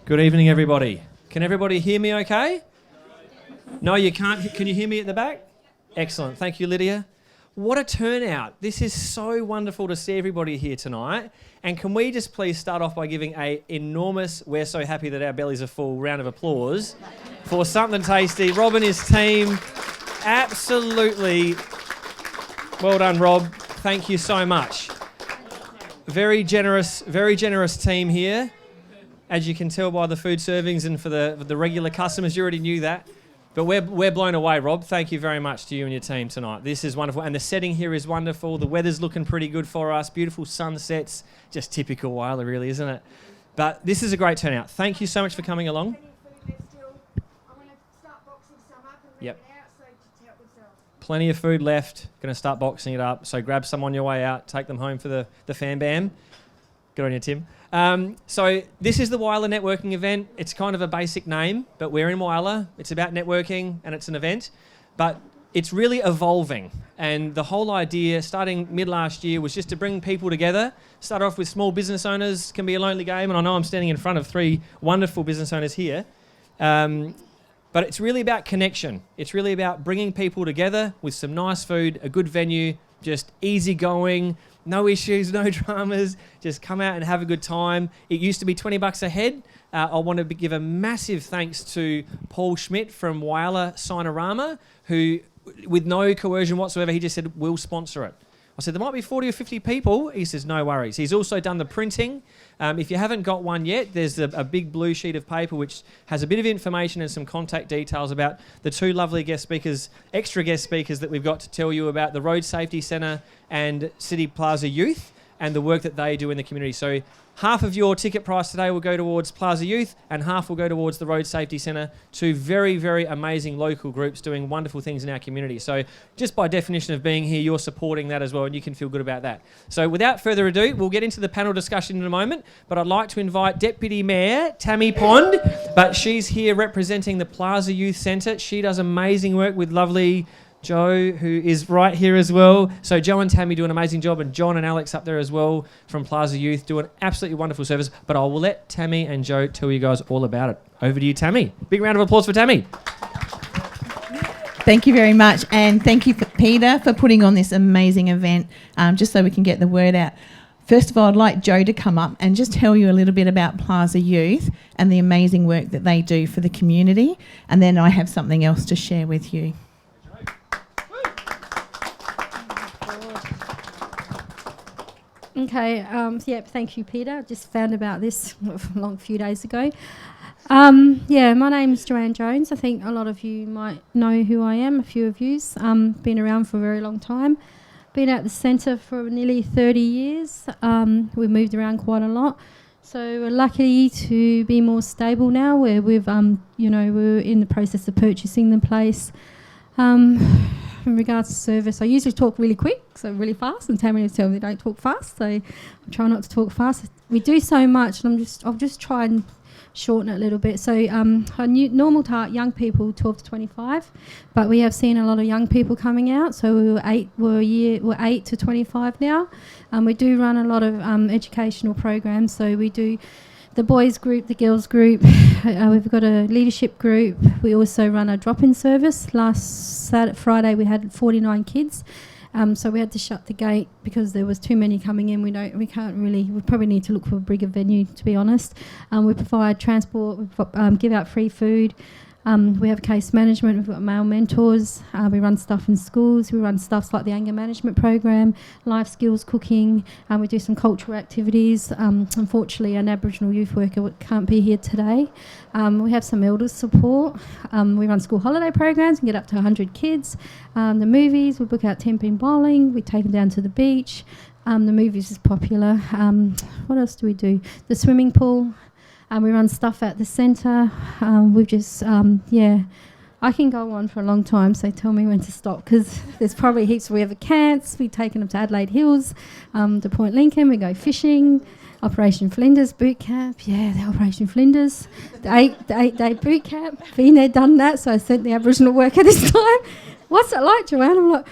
Good evening, everybody. Can everybody hear me okay? No, you can't. Can you hear me at the back? Excellent. Thank you, Lydia. What a turnout. This is so wonderful to see everybody here tonight. And can we just please start off by giving a enormous, we're so happy that our bellies are full, round of applause for Something Tasty. Rob and his team, absolutely well done, Rob. Thank you so much. Very generous team here. As you can tell by the food servings and for the regular customers, you already knew that. But we're blown away, Rob. Thank you very much to you and your team tonight. This is wonderful. And the setting here is wonderful. The weather's looking pretty good for us. Beautiful sunsets. Just typical Whyalla, really, isn't it? But this is a great turnout. Thank you so much for coming along. Yep. Plenty of food left. Going to start boxing it up. So grab some on your way out. Take them home for the fan bam. Good on you, Tim. So this is the Whyalla networking event. It's kind of a basic name, but we're in Whyalla. It's about networking and it's an event, but it's really evolving. And the whole idea, starting mid last year, was just to bring people together. Start off with small business owners. Can be a lonely game, and I know I'm standing in front of 3 wonderful business owners here. But it's really about connection. It's really about bringing people together with some nice food, a good venue, just easy going. No issues, no dramas, just come out and have a good time. It used to be $20 a head. I want to give a massive thanks to Paul Schmidt from Whyalla Signorama, who, with no coercion whatsoever, he just said, we'll sponsor it. I said, there might be 40 or 50 people. He says, no worries. He's also done the printing. If you haven't got one yet, there's a big blue sheet of paper which has a bit of information and some contact details about the 2 lovely guest speakers, extra guest speakers that we've got to tell you about the Road Safety Centre and City Plaza Youth and the work that they do in the community. So half of your ticket price today will go towards Plaza Youth and half will go towards the Road Safety Centre, 2 very, very amazing local groups doing wonderful things in our community. So just by definition of being here, you're supporting that as well, and you can feel good about that. So without further ado, we'll get into the panel discussion in a moment, but I'd like to invite Deputy Mayor Tammy Pond, but she's here representing the Plaza Youth Centre. She does amazing work with lovely Joe, who is right here as well. So Joe and Tammy do an amazing job, and John and Alex up there as well from Plaza Youth do an absolutely wonderful service. But I will let Tammy and Joe tell you guys all about it. Over to you, Tammy. Big round of applause for Tammy. Thank you very much, and thank you, Peter, for putting on this amazing event, just so we can get the word out. First of all, I'd like Joe to come up and just tell you a little bit about Plaza Youth and the amazing work that they do for the community, and then I have something else to share with you. Okay, thank you, Peter. I just found about this a long few days ago. My name's Joanne Jones. I think a lot of you might know who I am, a few of you's. Been around for a very long time. Been at the centre for nearly 30 years. We've moved around quite a lot. So we're lucky to be more stable now, where we're in the process of purchasing the place. In regards to service, I usually talk really quick, so really fast, and Tammy will tell me don't talk fast, so I try not to talk fast. We do so much, and I'll just try and shorten it a little bit. So our normal target, young people, 12 to 25, but we have seen a lot of young people coming out, so we're 8 to 25 now. We do run a lot of educational programs, so we do the boys group, the girls group. We've got a leadership group. We also run a drop-in service. Last Friday we had 49 kids, so we had to shut the gate because there was too many coming in. We probably need to look for a bigger venue, to be honest. We provide transport, we give out free food. We have case management, we've got male mentors, we run stuff in schools, we run stuff like the anger management program, life skills, cooking, we do some cultural activities. Unfortunately, an Aboriginal youth worker can't be here today. We have some elders support. We run school holiday programs and get up to 100 kids. The movies, we book out 10-pin bowling, we take them down to the beach. The movies is popular. What else do we do? The swimming pool. We run stuff at the centre. We've just, I can go on for a long time, so tell me when to stop, because there's probably heaps. We have a camps. We've taken them to Adelaide Hills, to Point Lincoln. We go fishing. Operation Flinders boot camp. Yeah, the Operation Flinders. The 8-day boot camp. Been there, done that, so I sent the Aboriginal worker this time. What's it like, Joanne? I'm like,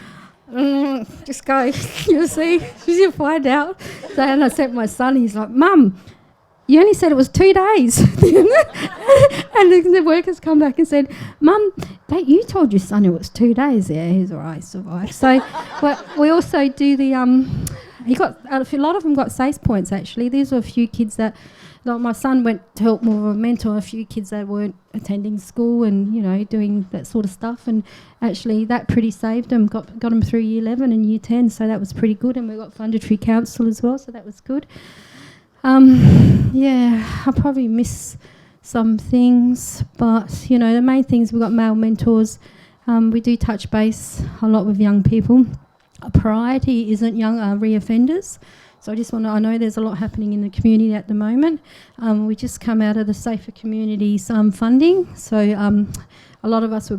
just go. You'll see. You'll find out. So, and I sent my son. He's like, Mum, you only said it was 2 days. And the workers come back and said, Mum, you told your son it was 2 days. Yeah, he's all right, survived. So we also do the... a lot of them got SACE points, actually. These were a few kids that... Like my son went to help more of a mentor, a few kids that weren't attending school and, doing that sort of stuff. And actually that pretty saved them, got them through year 11 and year 10, so that was pretty good. And we got funded through council as well, so that was good. I probably miss some things, but, the main things, we've got male mentors. We do touch base a lot with young people. A priority isn't young re-offenders. So I know there's a lot happening in the community at the moment. We just come out of the Safer Communities funding. So a lot of us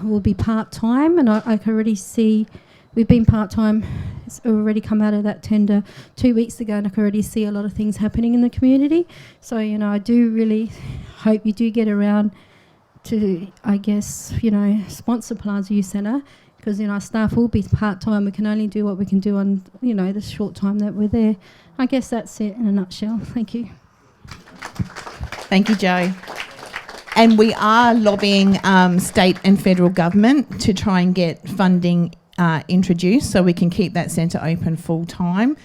will be part-time, and I can already see we've been part-time. It's already come out of that tender 2 weeks ago, and I can already see a lot of things happening in the community. So, I do really hope you do get around to, I guess, sponsor Plaza Youth Centre, because our staff will be part-time. We can only do what we can do on, the short time that we're there. I guess that's it in a nutshell. Thank you. Thank you, Jo. And we are lobbying state and federal government to try and get funding introduced so we can keep that centre open full-time.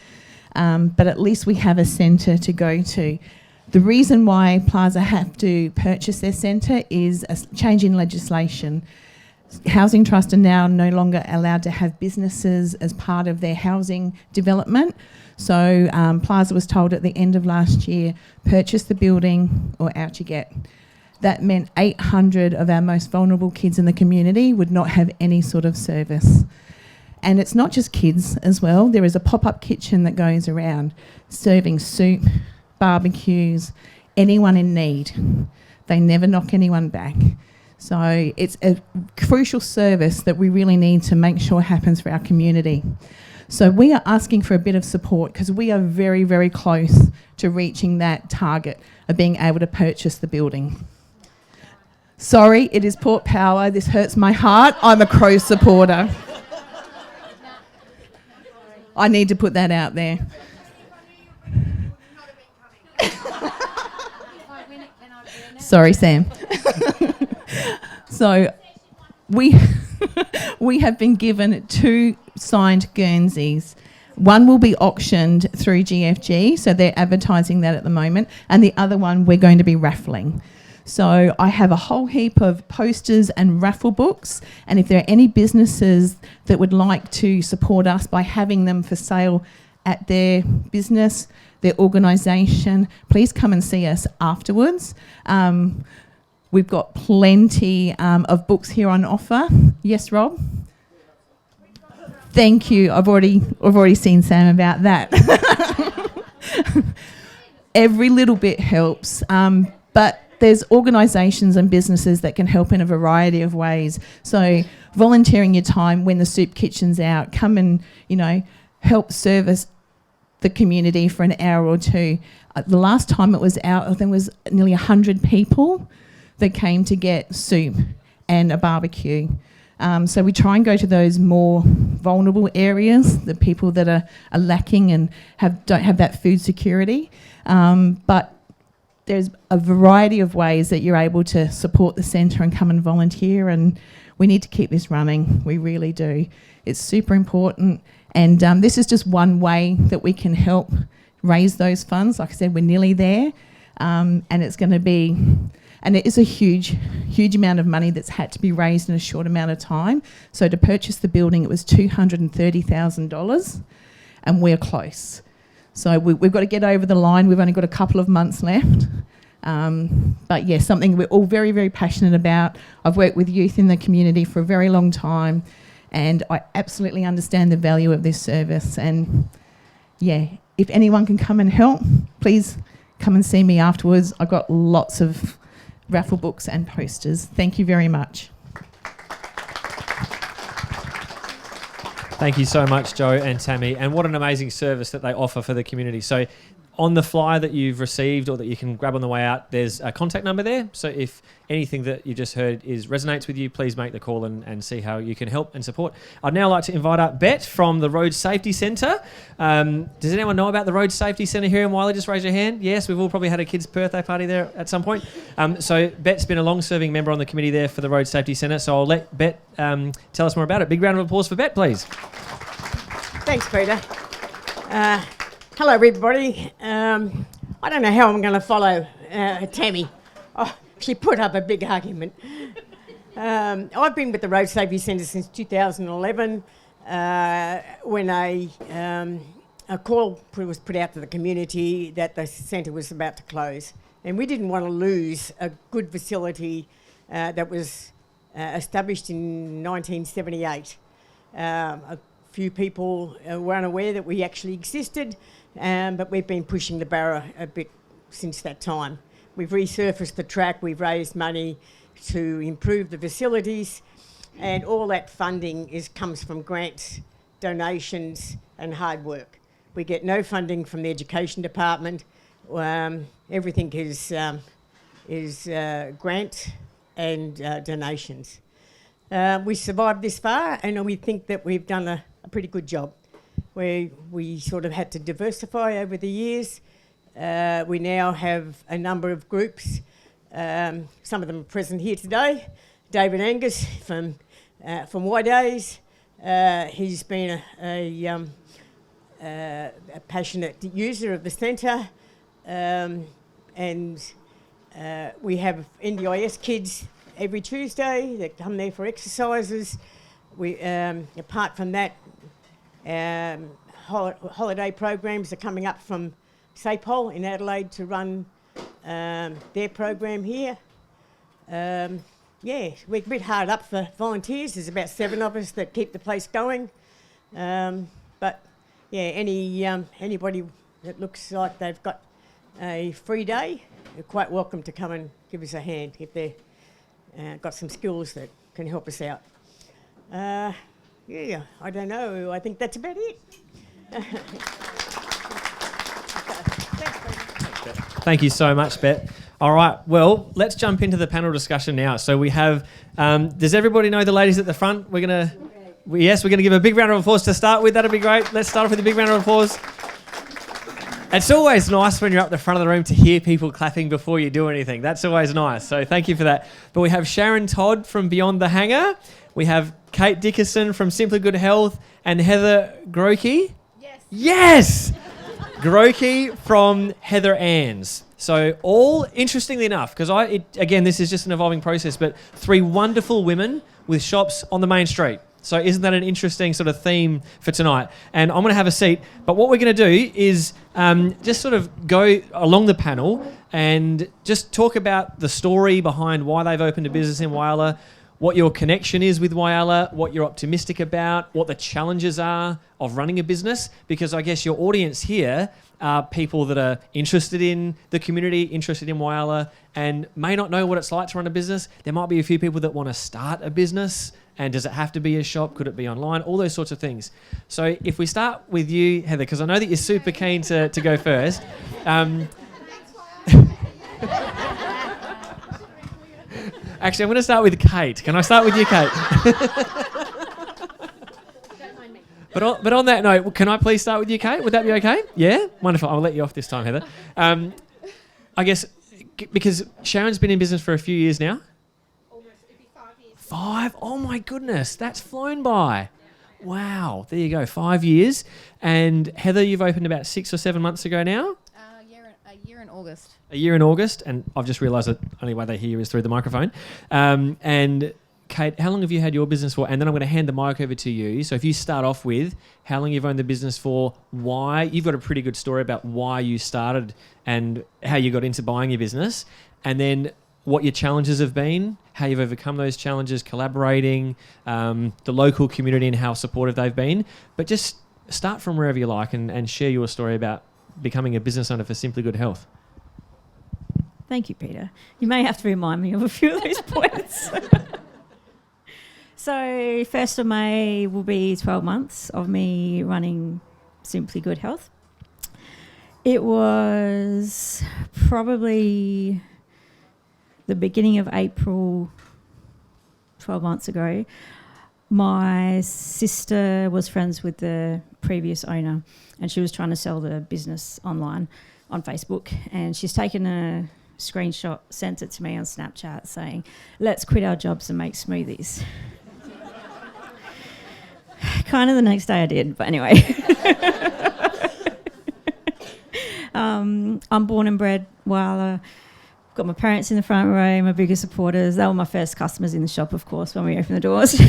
But at least we have a centre to go to. The reason why Plaza have to purchase their centre is a change in legislation. Housing Trust are now no longer allowed to have businesses as part of their housing development. So Plaza was told at the end of last year, purchase the building or out you get. That meant 800 of our most vulnerable kids in the community would not have any sort of service. And it's not just kids as well. There is a pop-up kitchen that goes around serving soup, barbecues, anyone in need. They never knock anyone back. So it's a crucial service that we really need to make sure happens for our community. So we are asking for a bit of support because we are very, very close to reaching that target of being able to purchase the building. Sorry, it is Port Power. This hurts my heart. I'm a Crow supporter. I need to put that out there. Sorry, Sam. So we have been given 2 signed Guernseys. One will be auctioned through GFG, so they're advertising that at the moment, and the other one we're going to be raffling. So I have a whole heap of posters and raffle books, and if there are any businesses that would like to support us by having them for sale at their business, their organisation, please come and see us afterwards. We've got plenty of books here on offer. Yes, Rob? Thank you. I've already seen Sam about that. Every little bit helps, but there's organisations and businesses that can help in a variety of ways. So volunteering your time when the soup kitchen's out, come and help service the community for an hour or two. The last time it was out, I think it was nearly 100 people that came to get soup and a barbecue. So we try and go to those more vulnerable areas, the people that are lacking and don't have that food security. But there's a variety of ways that you're able to support the centre and come and volunteer, and we need to keep this running. We really do. It's super important, and this is just one way that we can help raise those funds. Like I said, we're nearly there, and it's going to be... And it is a huge, huge amount of money that's had to be raised in a short amount of time. So to purchase the building, it was $230,000, and we're close. So we've got to get over the line. We've only got a couple of months left. But yes, something we're all very, very passionate about. I've worked with youth in the community for a very long time, and I absolutely understand the value of this service. And yeah, if anyone can come and help, please come and see me afterwards. I've got lots of raffle books and posters. Thank you very much. Thank you so much, Jo and Tammy. And what an amazing service that they offer for the community. So On the flyer that you've received or that you can grab on the way out, there's a contact number there. So if anything that you just heard resonates with you, please make the call and see how you can help and support. I'd now like to invite up Bet from the Road Safety Centre. Does anyone know about the Road Safety Centre here in Whyalla? Just raise your hand. Yes, we've all probably had a kid's birthday party there at some point. So Bet's been a long-serving member on the committee there for the Road Safety Centre. So I'll let Bet tell us more about it. Big round of applause for Bet, please. Thanks, Peter. Hello, everybody. I don't know how I'm going to follow Tammy. Oh, she put up a big argument. I've been with the Road Safety Centre since 2011 when a call was put out to the community that the centre was about to close. And we didn't want to lose a good facility that was established in 1978. A few people were unaware that we actually existed, but we've been pushing the barrow a bit since that time. We've resurfaced the track, we've raised money to improve the facilities, and all that funding comes from grants, donations and hard work. We get no funding from the Education Department. Everything is grant and donations. We survived this far, and we think that we've done a pretty good job. We sort of had to diversify over the years. We now have a number of groups. Some of them are present here today. David Angus from Whyalla. He's been a passionate user of the centre, and we have NDIS kids every Tuesday that come there for exercises. We, apart from that, holiday programs are coming up from SAPOL in Adelaide to run their program here. We're a bit hard up for volunteers. There's about 7 of us that keep the place going. Anybody that looks like they've got a free day, you're quite welcome to come and give us a hand if they've got some skills that can help us out. I don't know. I think that's about it. Thank you so much, Bet. All right, well, let's jump into the panel discussion now. So we have, does everybody know the ladies at the front? We're going to give a big round of applause to start with. That'll be great. Let's start off with a big round of applause. It's always nice when you're up the front of the room to hear people clapping before you do anything. That's always nice. So thank you for that. But we have Sharon Todd from Beyond the Hangar. We have Kate Dickerson from Simply Good Health and Heather Grokey. Yes! Grokey from Heather Ann's. So all, interestingly enough, because again, this is just an evolving process, but 3 wonderful women with shops on the main street. So isn't that an interesting sort of theme for tonight? And I'm going to have a seat, but what we're going to do is just sort of go along the panel and just talk about the story behind why they've opened a business in Whyalla, what your connection is with Whyalla, what you're optimistic about, what the challenges are of running a business, because I guess your audience here are people that are interested in the community, interested in Whyalla, and may not know what it's like to run a business. There might be a few people that want to start a business, and does it have to be a shop? Could it be online? All those sorts of things. So if we start with you, Heather, because I know that you're super keen to go first. Actually, I'm going to start with Kate. Can I start with you, Kate? But on that note, can I please start with you, Kate? Would that be okay? Yeah? Wonderful. I'll let you off this time, Heather. I guess because Sharon's been in business for a few years now. Almost, it'd be 5 years. 5? Oh my goodness, that's flown by. Wow, there you go, 5 years. And Heather, you've opened about 6 or 7 months ago now? A year in August. A year in August, and I've just realised that the only way they hear you is through the microphone. And Kate, how long have you had your business for? And then I'm going to hand the mic over to you. So if you start off with how long you've owned the business for, why, you've got a pretty good story about why you started and how you got into buying your business, and then what your challenges have been, how you've overcome those challenges, collaborating, the local community and how supportive they've been. But just start from wherever you like and share your story about becoming a business owner for Simply Good Health. Thank you, Peter. You may have to remind me of a few of those points. So 1st of May will be 12 months of me running Simply Good Health. It was probably the beginning of April, 12 months ago. My sister was friends with the previous owner, and she was trying to sell the business online on Facebook, and she's taken a screenshot, sent it to me on Snapchat saying, "Let's quit our jobs and make smoothies." Kind of the next day I did, but anyway. I'm born and bred Whyalla. Got my parents in the front row, my biggest supporters. They were my first customers in the shop, of course, when we opened the doors.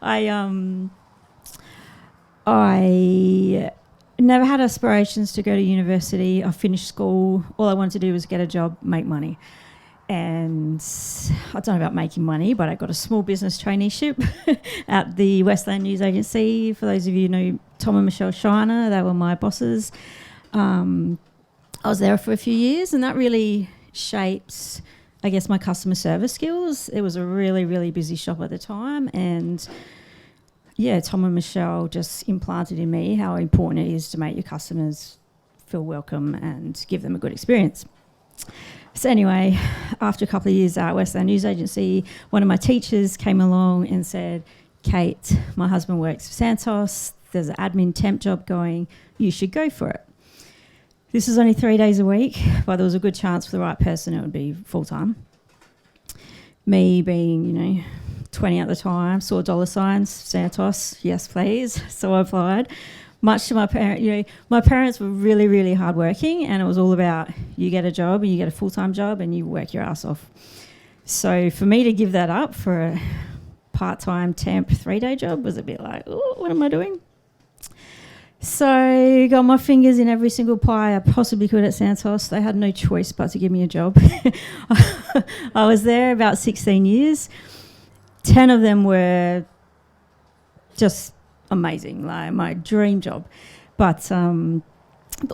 I never had aspirations to go to university. I finished school. All I wanted to do was get a job, make money. And I don't know about making money, but I got a small business traineeship at the Westland News Agency. For those of you who know Tom and Michelle Shiner, they were my bosses. I was there for a few years, and that really shaped, I guess, my customer service skills. It was a really, really busy shop at the time, and yeah, Tom and Michelle just implanted in me how important it is to make your customers feel welcome and give them a good experience. So anyway, after a couple of years at Westland News Agency, one of my teachers came along and said, "Kate, my husband works for Santos. There's an admin temp job going. You should go for it." This is only 3 days a week, but there was a good chance for the right person it would be full-time. Me being, 20 at the time, saw dollar signs, Santos, yes please, so I applied. Much to my parents, my parents were really, really hardworking, and it was all about you get a job, and you get a full-time job, and you work your ass off. So for me to give that up for a part-time temp 3-day job was a bit like, oh, what am I doing? So got my fingers in every single pie I possibly could at Santos. They had no choice but to give me a job. I was there about 16 years. 10 of them were just amazing, like my dream job. But the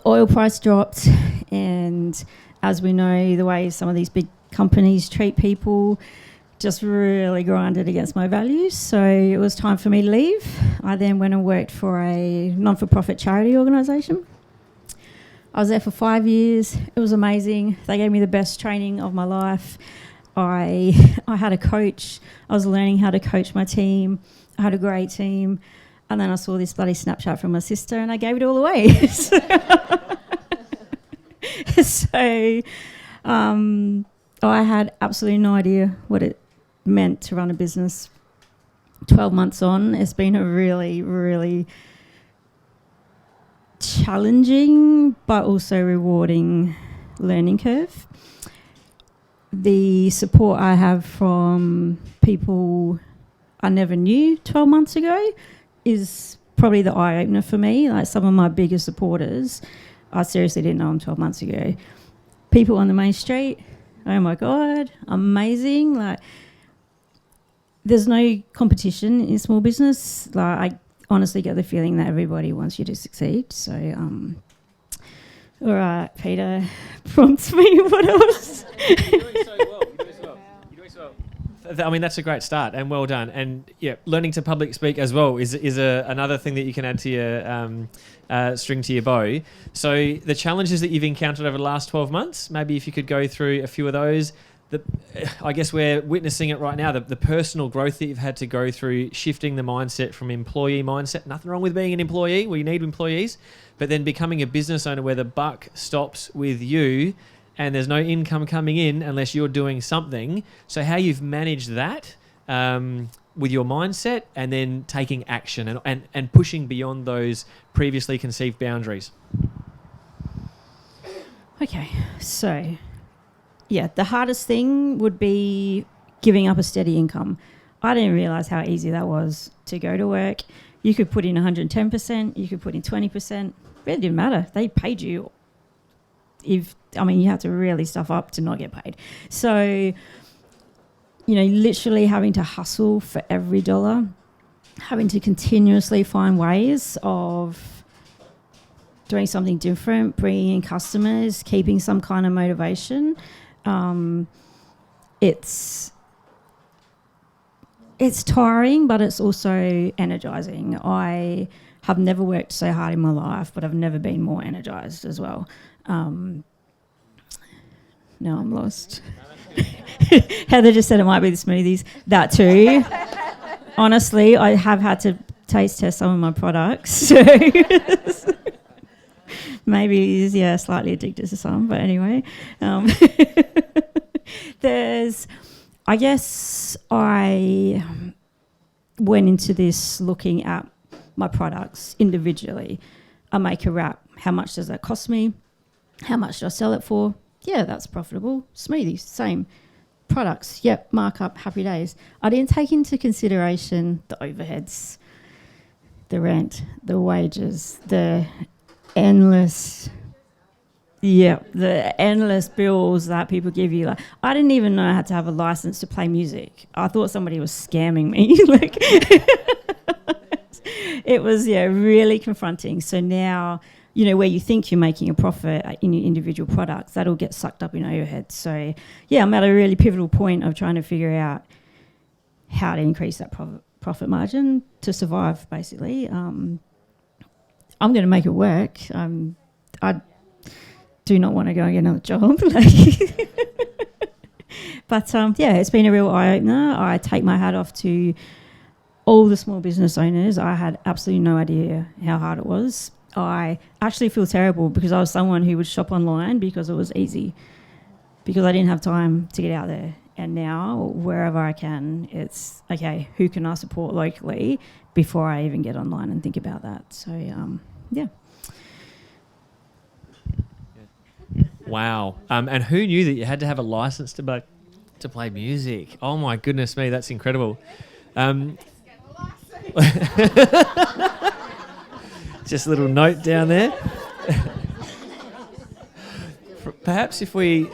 oil price dropped, and as we know, the way some of these big companies treat people just really grinded against my values. So it was time for me to leave. I then went and worked for a non-for-profit charity organisation. I was there for 5 years. It was amazing. They gave me the best training of my life. I had a coach. I was learning how to coach my team. I had a great team. And then I saw this bloody Snapchat from my sister, and I gave it all away. So I had absolutely no idea what it meant to run a business. 12 months on, it's been a really, really challenging but also rewarding learning curve. The support I have from people I never knew 12 months ago is probably the eye-opener for me. Like, some of my biggest supporters, I seriously didn't know them 12 months ago. People on the main street, oh my God, amazing. Like, there's no competition in small business. Like, I honestly get the feeling that everybody wants you to succeed. So, all right, Peter, prompt me. What else? You're doing so well. You're doing so well. I mean, that's a great start, and well done. And yeah, learning to public speak as well is another thing that you can add to your string to your bow. So the challenges that you've encountered over the last 12 months, maybe if you could go through a few of those. I guess we're witnessing it right now, the personal growth that you've had to go through, shifting the mindset from employee mindset. Nothing wrong with being an employee. We need employees. But then becoming a business owner where the buck stops with you and there's no income coming in unless you're doing something. So how you've managed that with your mindset, and then taking action and pushing beyond those previously conceived boundaries. Okay, so yeah, the hardest thing would be giving up a steady income. I didn't realise how easy that was to go to work. You could put in 110%, you could put in 20%. It didn't matter. They paid you. You had to really stuff up to not get paid. So, literally having to hustle for every dollar, having to continuously find ways of doing something different, bringing in customers, keeping some kind of motivation. It's tiring, but it's also energizing. I have never worked so hard in my life, but I've never been more energized as well. Now I'm lost. Heather just said it might be the smoothies. That too. Honestly, I have had to taste test some of my products. So maybe he's slightly addicted to some, but anyway. I guess I went into this looking at my products individually. I make a wrap. How much does that cost me? How much do I sell it for? Yeah, that's profitable. Smoothies, same. Products, yep, markup, happy days. I didn't take into consideration the overheads, the rent, the wages, the endless bills that people give you. Like, I didn't even know I had to have a license to play music. I thought somebody was scamming me. It was really confronting. So now, where you think you're making a profit in your individual products, that'll get sucked up in overhead. So I'm at a really pivotal point of trying to figure out how to increase that profit margin to survive, basically. I'm going to make it work. I do not want to go and get another job. But it's been a real eye-opener. I take my hat off to all the small business owners. I had absolutely no idea how hard it was. I actually feel terrible because I was someone who would shop online because it was easy, because I didn't have time to get out there. And now, wherever I can, it's, okay, who can I support locally before I even get online and think about that? So, Wow. And who knew that you had to have a license to play music? Oh, my goodness me, that's incredible. Just a little note down there. Perhaps if we...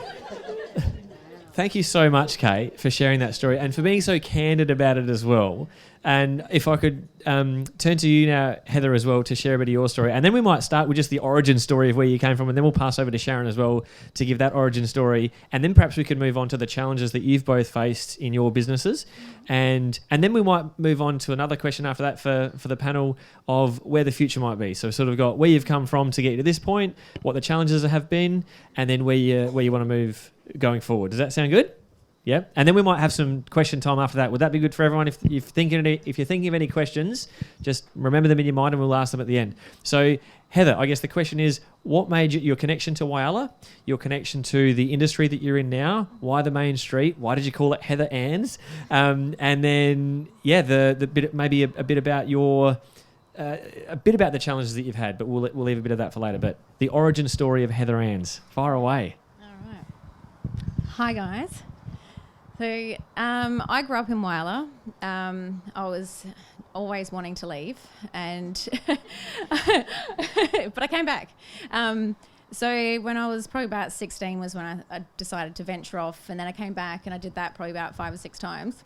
Thank you so much, Kate, for sharing that story and for being so candid about it as well. And if I could turn to you now, Heather, as well, to share a bit of your story. And then we might start with just the origin story of where you came from, and then we'll pass over to Sharon as well to give that origin story. And then perhaps we could move on to the challenges that you've both faced in your businesses. And then we might move on to another question after that for the panel of where the future might be. So we've sort of got where you've come from to get you to this point, what the challenges have been, and then where you want to move going forward. Does that sound good? Yeah, and then we might have some question time after that. Would that be good for everyone? If you're thinking of any questions, just remember them in your mind, and we'll ask them at the end. So, Heather, I guess the question is, what made your connection to Whyalla, your connection to the industry that you're in now? Why the main street? Why did you call it Heather Ann's? And then, the bit, maybe a bit about the challenges that you've had, but we'll leave a bit of that for later. But the origin story of Heather Ann's, far away. All right. Hi, guys. So I grew up in Whyalla. I was always wanting to leave, but I came back. So when I was probably about 16 was when I decided to venture off, and then I came back and I did that probably about 5 or 6 times.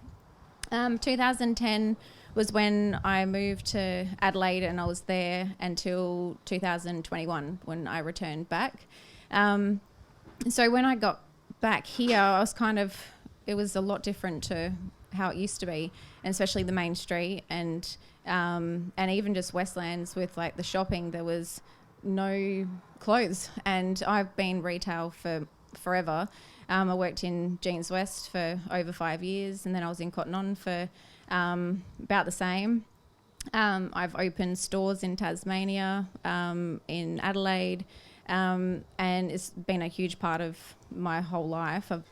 2010 was when I moved to Adelaide, and I was there until 2021 when I returned back. So when I got back here, I was it was a lot different to how it used to be, and especially the main street and even just Westlands with like the shopping. There was no clothes, and I've been retail for forever. I worked in Jeans West for over 5 years, and then I was in Cotton On for about the same. I've opened stores in Tasmania, in Adelaide, and it's been a huge part of my whole life. I've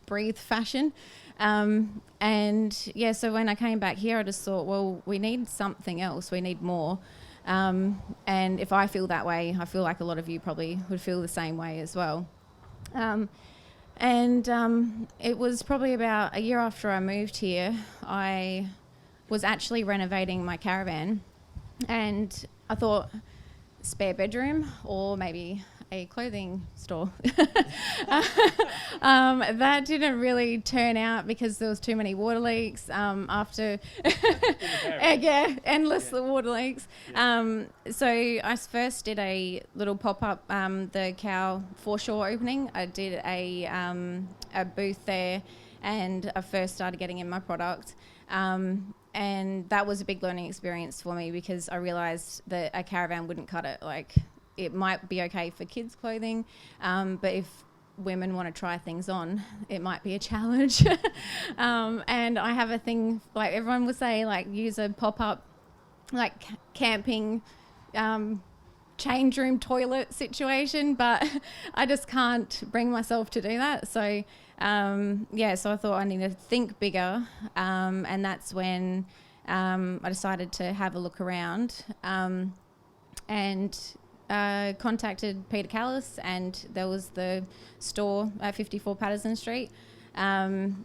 breathe fashion. So when I came back here, I just thought, well, we need something else. We need more. And if I feel that way, I feel like a lot of you probably would feel the same way as well. It was probably about a year after I moved here, I was actually renovating my caravan, and I thought, spare bedroom or maybe a clothing store. That didn't really turn out because there was too many water leaks after endless water leaks. So I first did a little pop-up, the cow foreshore opening. I did a booth there, and I first started getting in my product. and that was a big learning experience for me because I realised that a caravan wouldn't cut it. Like, it might be okay for kids' clothing, but if women want to try things on, it might be a challenge. And I have a thing, like everyone would say, like use a pop-up, like camping change room toilet situation, but I just can't bring myself to do that. So so I thought I need to think bigger, and that's when I decided to have a look around, and contacted Peter Callis, and there was the store at 54 Patterson Street, and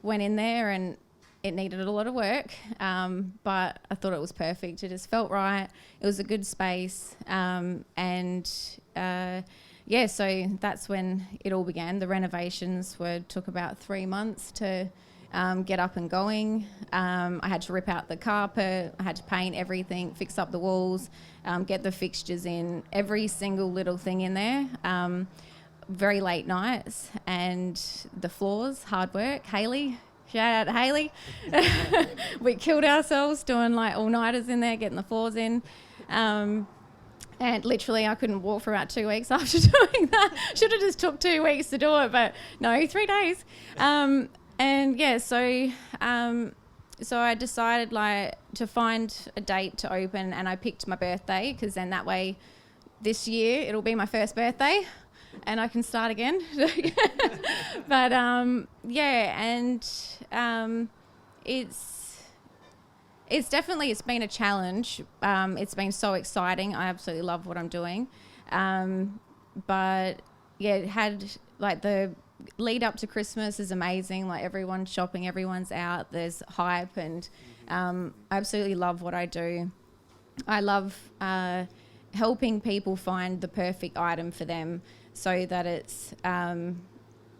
went in there, and it needed a lot of work, but I thought it was perfect. It just felt right. It was a good space, so that's when it all began. The renovations took about 3 months to get up and going. I had to rip out the carpet. I had to paint everything, fix up the walls, get the fixtures in, every single little thing in there. Very late nights, and the floors, hard work. Hayley, shout out to Hayley. We killed ourselves doing like all-nighters in there, getting the floors in. And literally I couldn't walk for about 2 weeks after doing that. Should have just took 2 weeks to do it, but no, 3 days. So I decided like to find a date to open, and I picked my birthday because then that way this year it'll be my first birthday and I can start again. But it's definitely, it's been a challenge. It's been so exciting. I absolutely love what I'm doing. But yeah, it had like the lead up to Christmas is amazing. Like everyone's shopping, everyone's out, there's hype, and I absolutely love what I do. I love helping people find the perfect item for them so that it's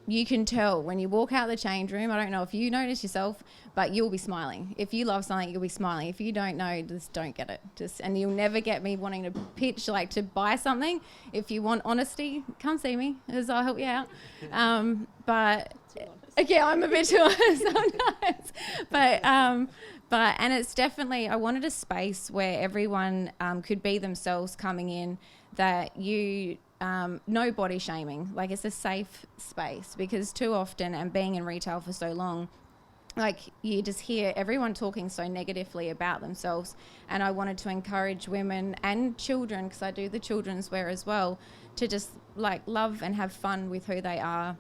you can tell when you walk out the change room. I don't know if you notice yourself, but you'll be smiling. If you love something, you'll be smiling. If you don't know, just don't get it. And you'll never get me wanting to pitch, like to buy something. If you want honesty, come see me, as I'll help you out. Yeah, I'm a bit too honest sometimes. And it's definitely, I wanted a space where everyone could be themselves coming in, that you... no body shaming, like it's a safe space, because too often, and being in retail for so long, like you just hear everyone talking so negatively about themselves, and I wanted to encourage women and children, because I do the children's wear as well, to just like love and have fun with who they are,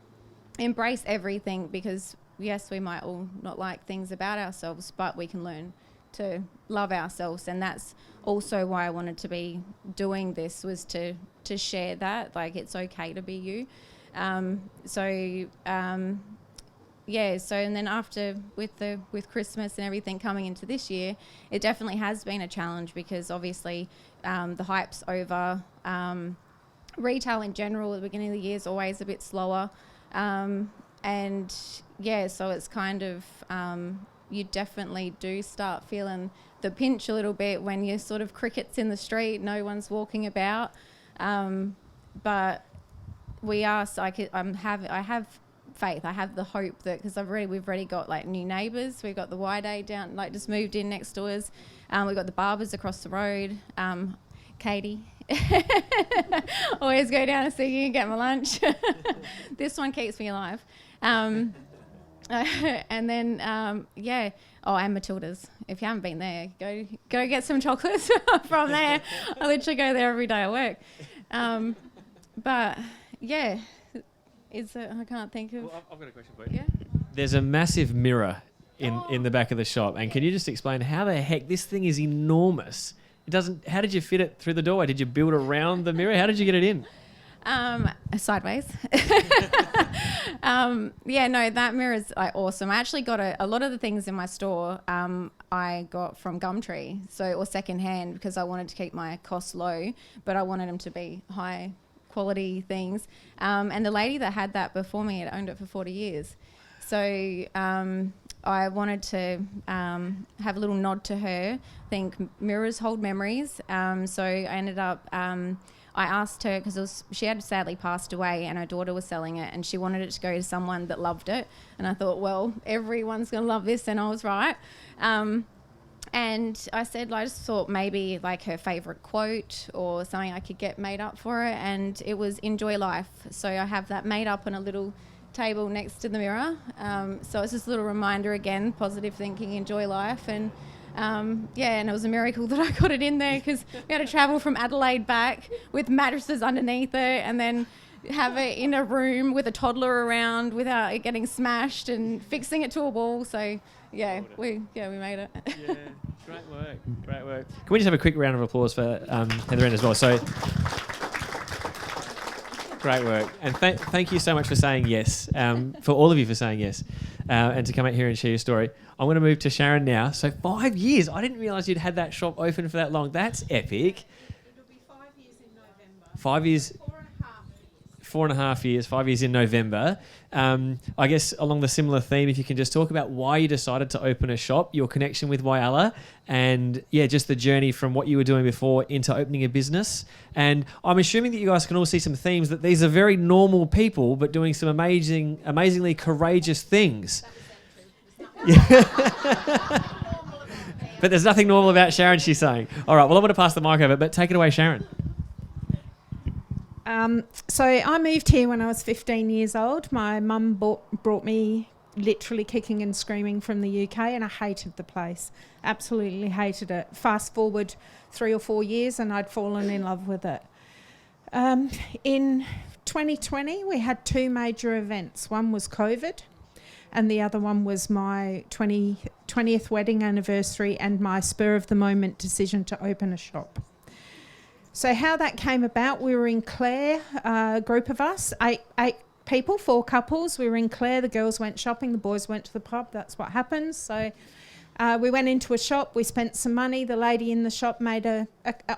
embrace everything, because yes, we might all not like things about ourselves, but we can learn to love ourselves. And that's also why I wanted to be doing this, was to share that, like it's okay to be you. And then after with Christmas and everything coming into this year, it definitely has been a challenge, because obviously the hype's over. Retail in general at the beginning of the year is always a bit slower, so it's kind of you definitely do start feeling the pinch a little bit when you're sort of crickets in the street, no one's walking about. But we are. So I have faith. I have the hope that, because we've already got like new neighbours. We've got the Whyalla down, like just moved in next to us. We've got the barbers across the road. Katie, always go down and see you and get my lunch. This one keeps me alive. And Matilda's. If you haven't been there, go get some chocolates from there. I literally go there every day at work. I can't think of... Well, I've got a question for you. Yeah? There's a massive mirror in the back of the shop, and can you just explain how the heck this thing is enormous? How did you fit it through the doorway? Did you build around the mirror? How did you get it in? Sideways. That mirror is like awesome. I actually got a lot of the things in my store I got from Gumtree, or secondhand, because I wanted to keep my costs low, but I wanted them to be high quality things. And the lady that had that before me had owned it for 40 years. So I wanted to have a little nod to her. I think mirrors hold memories. So I ended up I asked her, because she had sadly passed away and her daughter was selling it, and she wanted it to go to someone that loved it. And I thought, well, everyone's going to love this, and I was right. And I said, I just thought maybe like her favourite quote or something I could get made up for her, and it was enjoy life. So I have that made up on a little table next to the mirror. So it's just a little reminder again, positive thinking, enjoy life. And and it was a miracle that I got it in there, because we had to travel from Adelaide back with mattresses underneath it, and then have it in a room with a toddler around without it getting smashed, and fixing it to a wall. So we made it. Yeah, great work. Can we just have a quick round of applause for Heather Ann as well? So great work, and thank you so much for saying yes, for all of you for saying yes, and to come out here and share your story. I'm going to move to Sharon now. So 5 years. I didn't realise you'd had that shop open for that long. That's epic. It'll be 5 years in November. 5 years. 4.5 years, 5 years in November. I guess along the similar theme, if you can just talk about why you decided to open a shop, your connection with Whyalla, and just the journey from what you were doing before into opening a business. And I'm assuming that you guys can all see some themes, that these are very normal people, but doing some amazingly courageous things. But there's nothing normal about Sharon, she's saying. All right, well, I'm going to pass the mic over, but take it away, Sharon. So I moved here when I was 15 years old. My mum brought me literally kicking and screaming from the UK, and I hated the place. Absolutely hated it. Fast forward 3 or 4 years and I'd fallen in love with it. In 2020, we had 2 major events. One was COVID, and the other one was my 20th wedding anniversary and my spur-of-the-moment decision to open a shop. So how that came about, we were in Clare, a group of us, eight people, 4 couples. We were in Clare, the girls went shopping, the boys went to the pub. That's what happens. So we went into a shop, we spent some money. The lady in the shop made a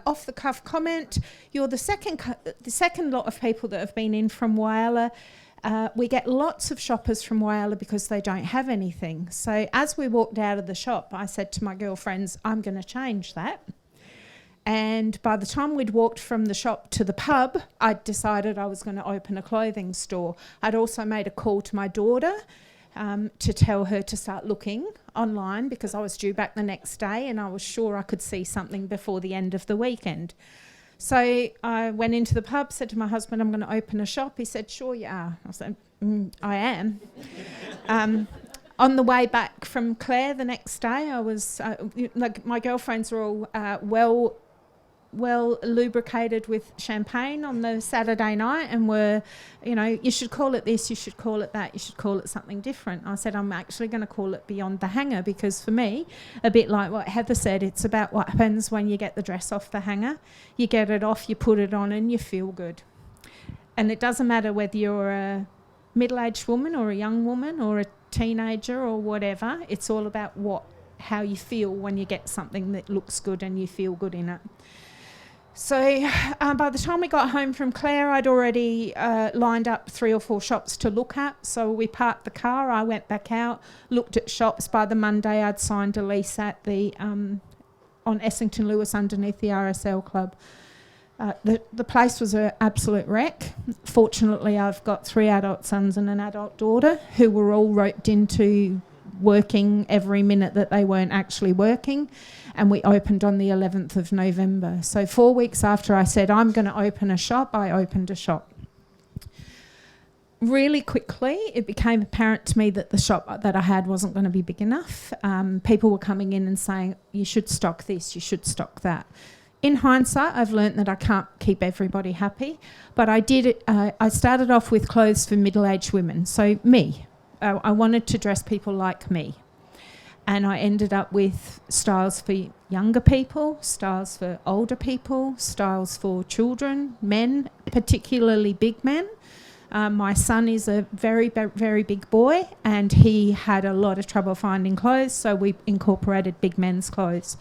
off-the-cuff comment. You're the second lot of people that have been in from Whyalla. We get lots of shoppers from Whyalla because they don't have anything. So as we walked out of the shop, I said to my girlfriends, I'm going to change that. And by the time we'd walked from the shop to the pub, I'd decided I was going to open a clothing store. I'd also made a call to my daughter to tell her to start looking online, because I was due back the next day and I was sure I could see something before the end of the weekend. So I went into the pub, said to my husband, I'm going to open a shop. He said, sure you are. I said, I am. On the way back from Clare the next day, I was, my girlfriends were all well lubricated with champagne on the Saturday night, and were, you should call it this, you should call it that, you should call it something different. I said, I'm actually going to call it Beyond the Hanger, because for me, a bit like what Heather said, it's about what happens when you get the dress off the hanger. You get it off, you put it on, and you feel good. And it doesn't matter whether you're a middle-aged woman or a young woman or a teenager or whatever. It's all about how you feel when you get something that looks good and you feel good in it. So by the time we got home from Clare, I'd already lined up 3 or 4 shops to look at. So we parked the car, I went back out, looked at shops. By the Monday, I'd signed a lease at the on Essington Lewis underneath the RSL club. The place was an absolute wreck. Fortunately, I've got 3 adult sons and an adult daughter who were all roped into working every minute that they weren't actually working, and we opened on the 11th of November. So 4 weeks after I said I'm going to open a shop, I opened a shop. Really quickly, it became apparent to me that the shop that I had wasn't going to be big enough. People were coming in and saying, you should stock this, you should stock that. In hindsight, I've learnt that I can't keep everybody happy, but I did. I started off with clothes for middle-aged women, so me. I wanted to dress people like me. And I ended up with styles for younger people, styles for older people, styles for children, men, particularly big men. My son is a very, very big boy, and he had a lot of trouble finding clothes, so we incorporated big men's clothes.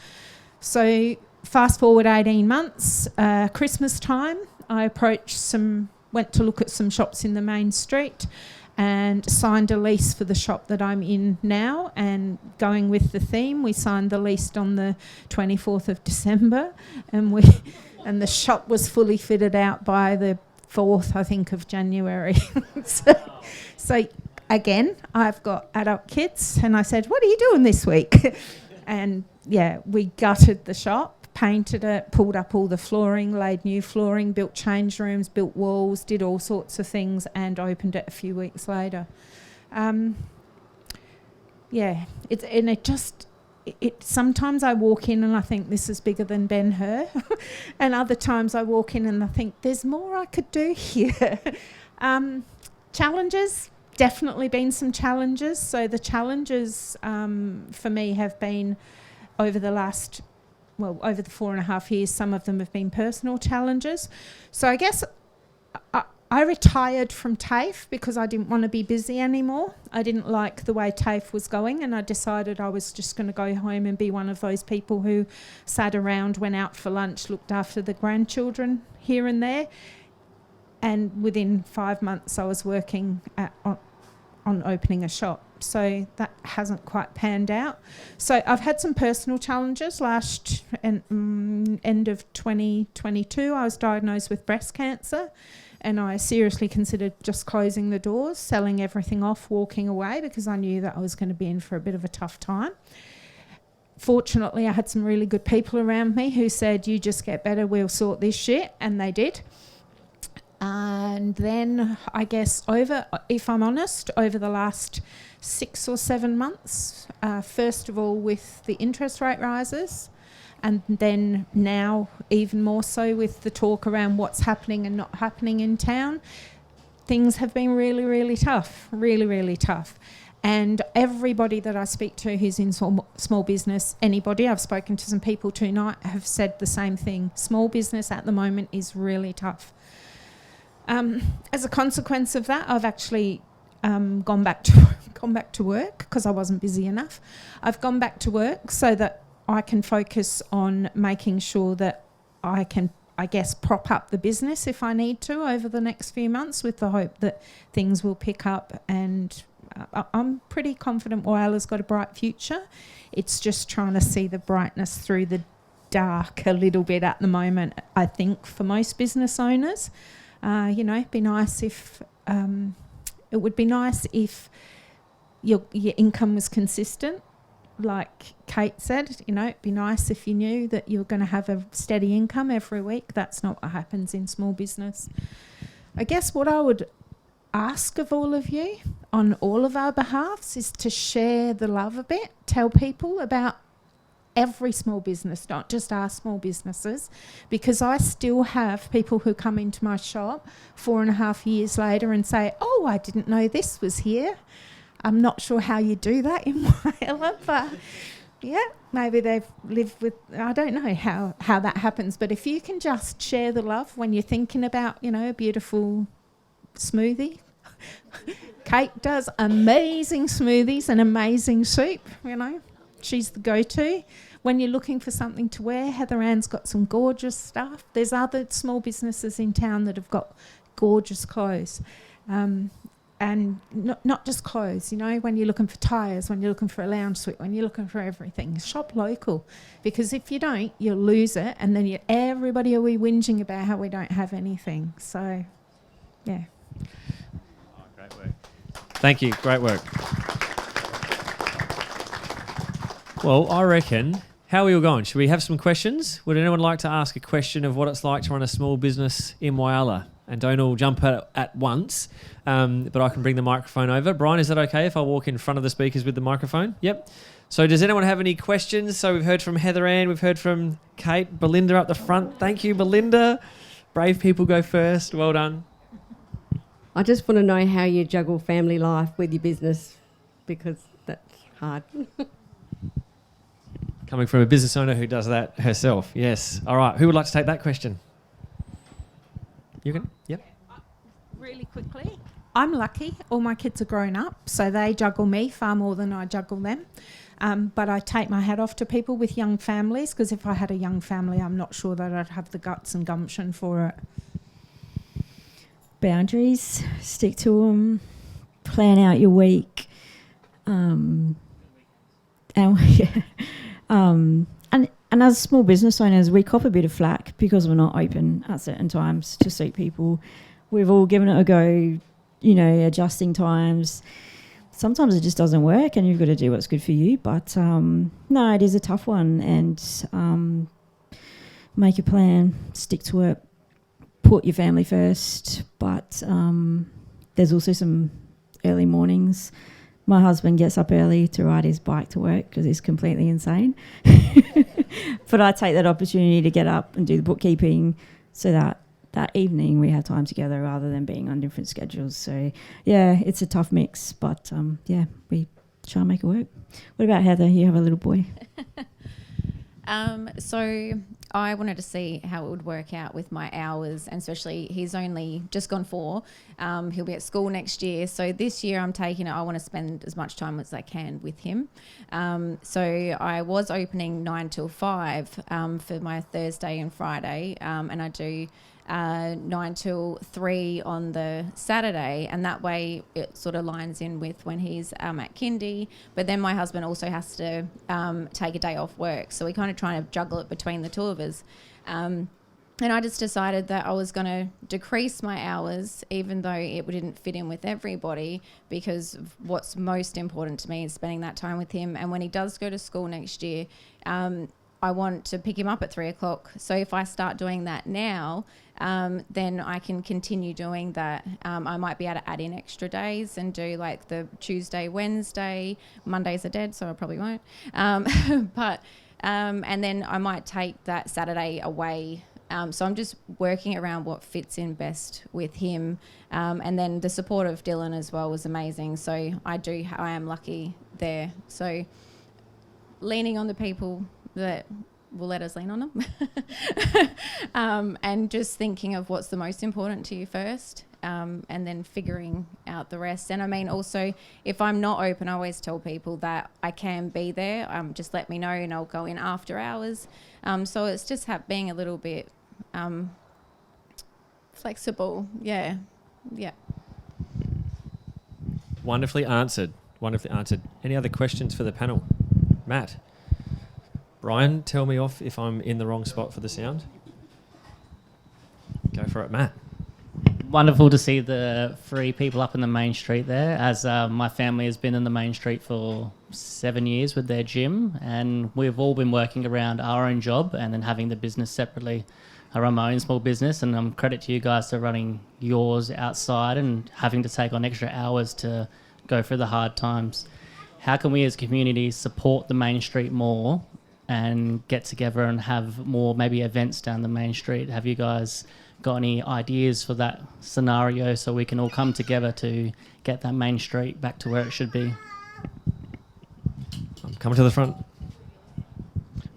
So fast forward 18 months, Christmas time, I went to look at some shops in the main street, and signed a lease for the shop that I'm in now. And going with the theme, we signed the lease on the 24th of December, and the shop was fully fitted out by the 4th, I think, of January. So again, I've got adult kids, and I said, "What are you doing this week?" And yeah, we gutted the shop, painted it, pulled up all the flooring, laid new flooring, built change rooms, built walls, did all sorts of things, and opened it a few weeks later. Sometimes I walk in and I think this is bigger than Ben-Hur, and other times I walk in and I think there's more I could do here. Challenges, definitely been some challenges. So the challenges for me have been over the 4.5 years, some of them have been personal challenges. So I guess I retired from TAFE because I didn't want to be busy anymore. I didn't like the way TAFE was going, and I decided I was just going to go home and be one of those people who sat around, went out for lunch, looked after the grandchildren here and there. And within 5 months, I was working on opening a shop. So that hasn't quite panned out. So I've had some personal challenges. End of 2022, I was diagnosed with breast cancer, and I seriously considered just closing the doors, selling everything off, walking away, because I knew that I was going to be in for a bit of a tough time. Fortunately, I had some really good people around me who said, "You just get better, we'll sort this shit," and they did. And then I guess if I'm honest, over the last 6 or 7 months, first of all with the interest rate rises, and then now even more so with the talk around what's happening and not happening in town, things have been really, really tough, really, really tough. And everybody that I speak to who's in small business, anybody, I've spoken to some people tonight, have said the same thing. Small business at the moment is really tough. As a consequence of that, I've actually gone back to work because I wasn't busy enough. I've gone back to work so that I can focus on making sure that I can, I guess, prop up the business if I need to over the next few months, with the hope that things will pick up. And I'm pretty confident Whyalla's got a bright future. It's just trying to see the brightness through the dark a little bit at the moment, I think, for most business owners. It'd be nice if it would be nice if your income was consistent, like Kate said. It'd be nice if you knew that you were going to have a steady income every week. That's not what happens in small business. I guess what I would ask of all of you on all of our behalves is to share the love a bit, tell people about every small business, not just our small businesses, because I still have people who come into my shop 4.5 years later and say, "Oh, I didn't know this was here." I'm not sure how you do that in Whyalla, but yeah, maybe they've lived with, I don't know how that happens. But if you can just share the love when you're thinking about, a beautiful smoothie. Kate does amazing smoothies and amazing soup, She's the go-to. When you're looking for something to wear, Heather Ann's got some gorgeous stuff. There's other small businesses in town that have got gorgeous clothes. And not just clothes, when you're looking for tyres, when you're looking for a lounge suite, when you're looking for everything, shop local. Because if you don't, you'll lose it, and then everybody will be whinging about how we don't have anything. So, yeah. Oh, great work. Thank you. Great work. Well, I reckon, how are we all going? Should we have some questions? Would anyone like to ask a question of what it's like to run a small business in Whyalla? And don't all jump at once, but I can bring the microphone over. Brian, is that okay if I walk in front of the speakers with the microphone? Yep. So does anyone have any questions? So we've heard from Heather Ann, we've heard from Kate, Belinda up the front. Thank you, Belinda. Brave people go first. Well done. I just want to know how you juggle family life with your business, because that's hard. Coming from a business owner who does that herself, yes. All right, who would like to take that question? You can? Yep. Really quickly, I'm lucky. All my kids are grown up, so they juggle me far more than I juggle them. But I take my hat off to people with young families, because if I had a young family, I'm not sure that I'd have the guts and gumption for it. Boundaries, stick to them, plan out your week. And yeah, and as small business owners, we cop a bit of flack because we're not open at certain times to suit people. We've all given it a go, adjusting times. Sometimes it just doesn't work and you've got to do what's good for you. But no, it is a tough one, and make a plan, stick to it, put your family first. But there's also some early mornings. My husband gets up early to ride his bike to work because he's completely insane. But I take that opportunity to get up and do the bookkeeping so that evening we have time together rather than being on different schedules. So, yeah, it's a tough mix, but, we try and make it work. What about Heather? You have a little boy. So I wanted to see how it would work out with my hours, and especially he's only just gone 4. He'll be at school next year. So this year I want to spend as much time as I can with him. So I was opening 9 till 5 for my Thursday and Friday, and I do 9 till 3 on the Saturday, and that way it sort of lines in with when he's at kindy. But then my husband also has to take a day off work, so we kind of try to juggle it between the two of us. And I just decided that I was going to decrease my hours, even though it didn't fit in with everybody, because what's most important to me is spending that time with him. And when he does go to school next year, I want to pick him up at 3 o'clock. So if I start doing that now, then I can continue doing that. I might be able to add in extra days and do like the Tuesday, Wednesday. Mondays are dead, so I probably won't. And then I might take that Saturday away. So I'm just working around what fits in best with him. And then the support of Dylan as well was amazing. So I am lucky there. So leaning on the people that will let us lean on them. And just thinking of what's the most important to you first, and then figuring out the rest. And I mean, also, if I'm not open, I always tell people that I can be there. Just let me know and I'll go in after hours. So it's just being a little bit flexible. Yeah. Wonderfully answered. Any other questions for the panel? Matt? Brian, tell me off if I'm in the wrong spot for the sound. Go for it, Matt. Wonderful to see the 3 people up in the main street there, as my family has been in the main street for 7 years with their gym, and we've all been working around our own job and then having the business separately. I run my own small business, and credit to you guys for running yours outside and having to take on extra hours to go through the hard times. How can we as communities support the main street more and get together and have more maybe events down the main street? Have you guys got any ideas for that scenario so we can all come together to get that main street back to where it should be? I'm coming to the front.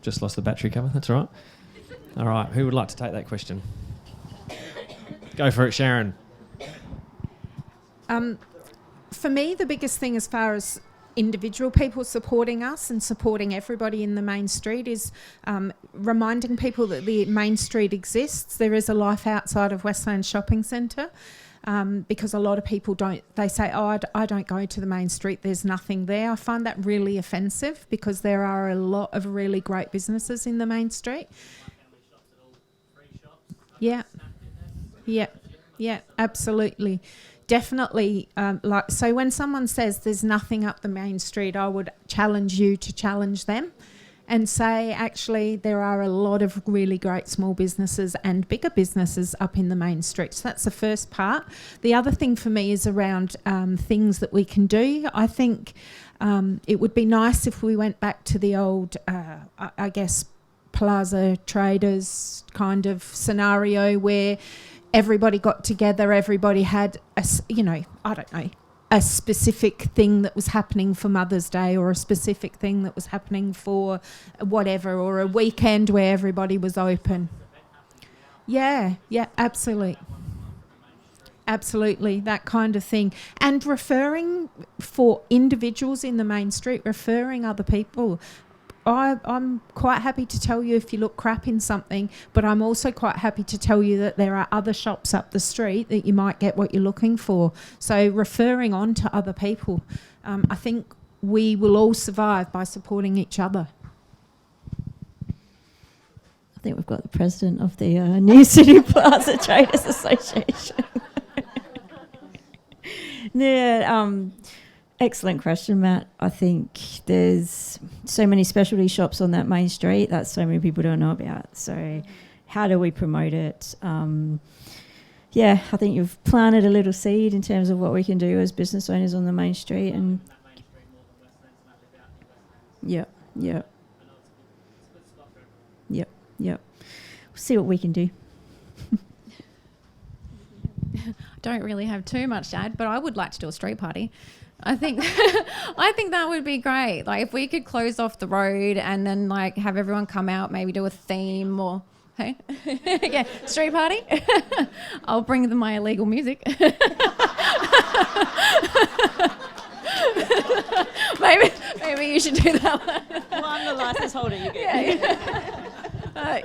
Just lost the battery cover, that's all right. All right, who would like to take that question? Go for it, Sharon. For me, the biggest thing as far as individual people supporting us and supporting everybody in the main street is reminding people that the main street exists. There is a life outside of Westland Shopping Centre, because a lot of people they say, I don't go to the main street, there's nothing there. I find that really offensive because there are a lot of really great businesses in the main street. Yeah, absolutely. Definitely. So when someone says there's nothing up the main street, I would challenge you to challenge them and say, actually, there are a lot of really great small businesses and bigger businesses up in the main street. So that's the first part. The other thing for me is around things that we can do. I think it would be nice if we went back to the old, I guess, Plaza Traders kind of scenario where everybody got together, everybody had a specific thing that was happening for Mother's Day, or a specific thing that was happening for whatever, or a weekend where everybody was open. Yeah, absolutely. Absolutely, that kind of thing. And referring for individuals in the main street, referring other people. I'm quite happy to tell you if you look crap in something, but I'm also quite happy to tell you that there are other shops up the street that you might get what you're looking for. So referring on to other people, I think we will all survive by supporting each other. I think we've got the president of the New City Plaza Traders Association. Yeah, excellent question, Matt. I think there's so many specialty shops on that main street that so many people don't know about. So how do we promote it? Yeah, I think you've planted a little seed in terms of what we can do as business owners on the main street. And Yep. We'll see what we can do. Don't really have too much to add, but I would like to do a street party. I think I think that would be great. Like if we could close off the road and then like have everyone come out, maybe do a theme or hey, yeah, street party. I'll bring them my illegal music. maybe you should do that one. Well, I'm the license holder. You go.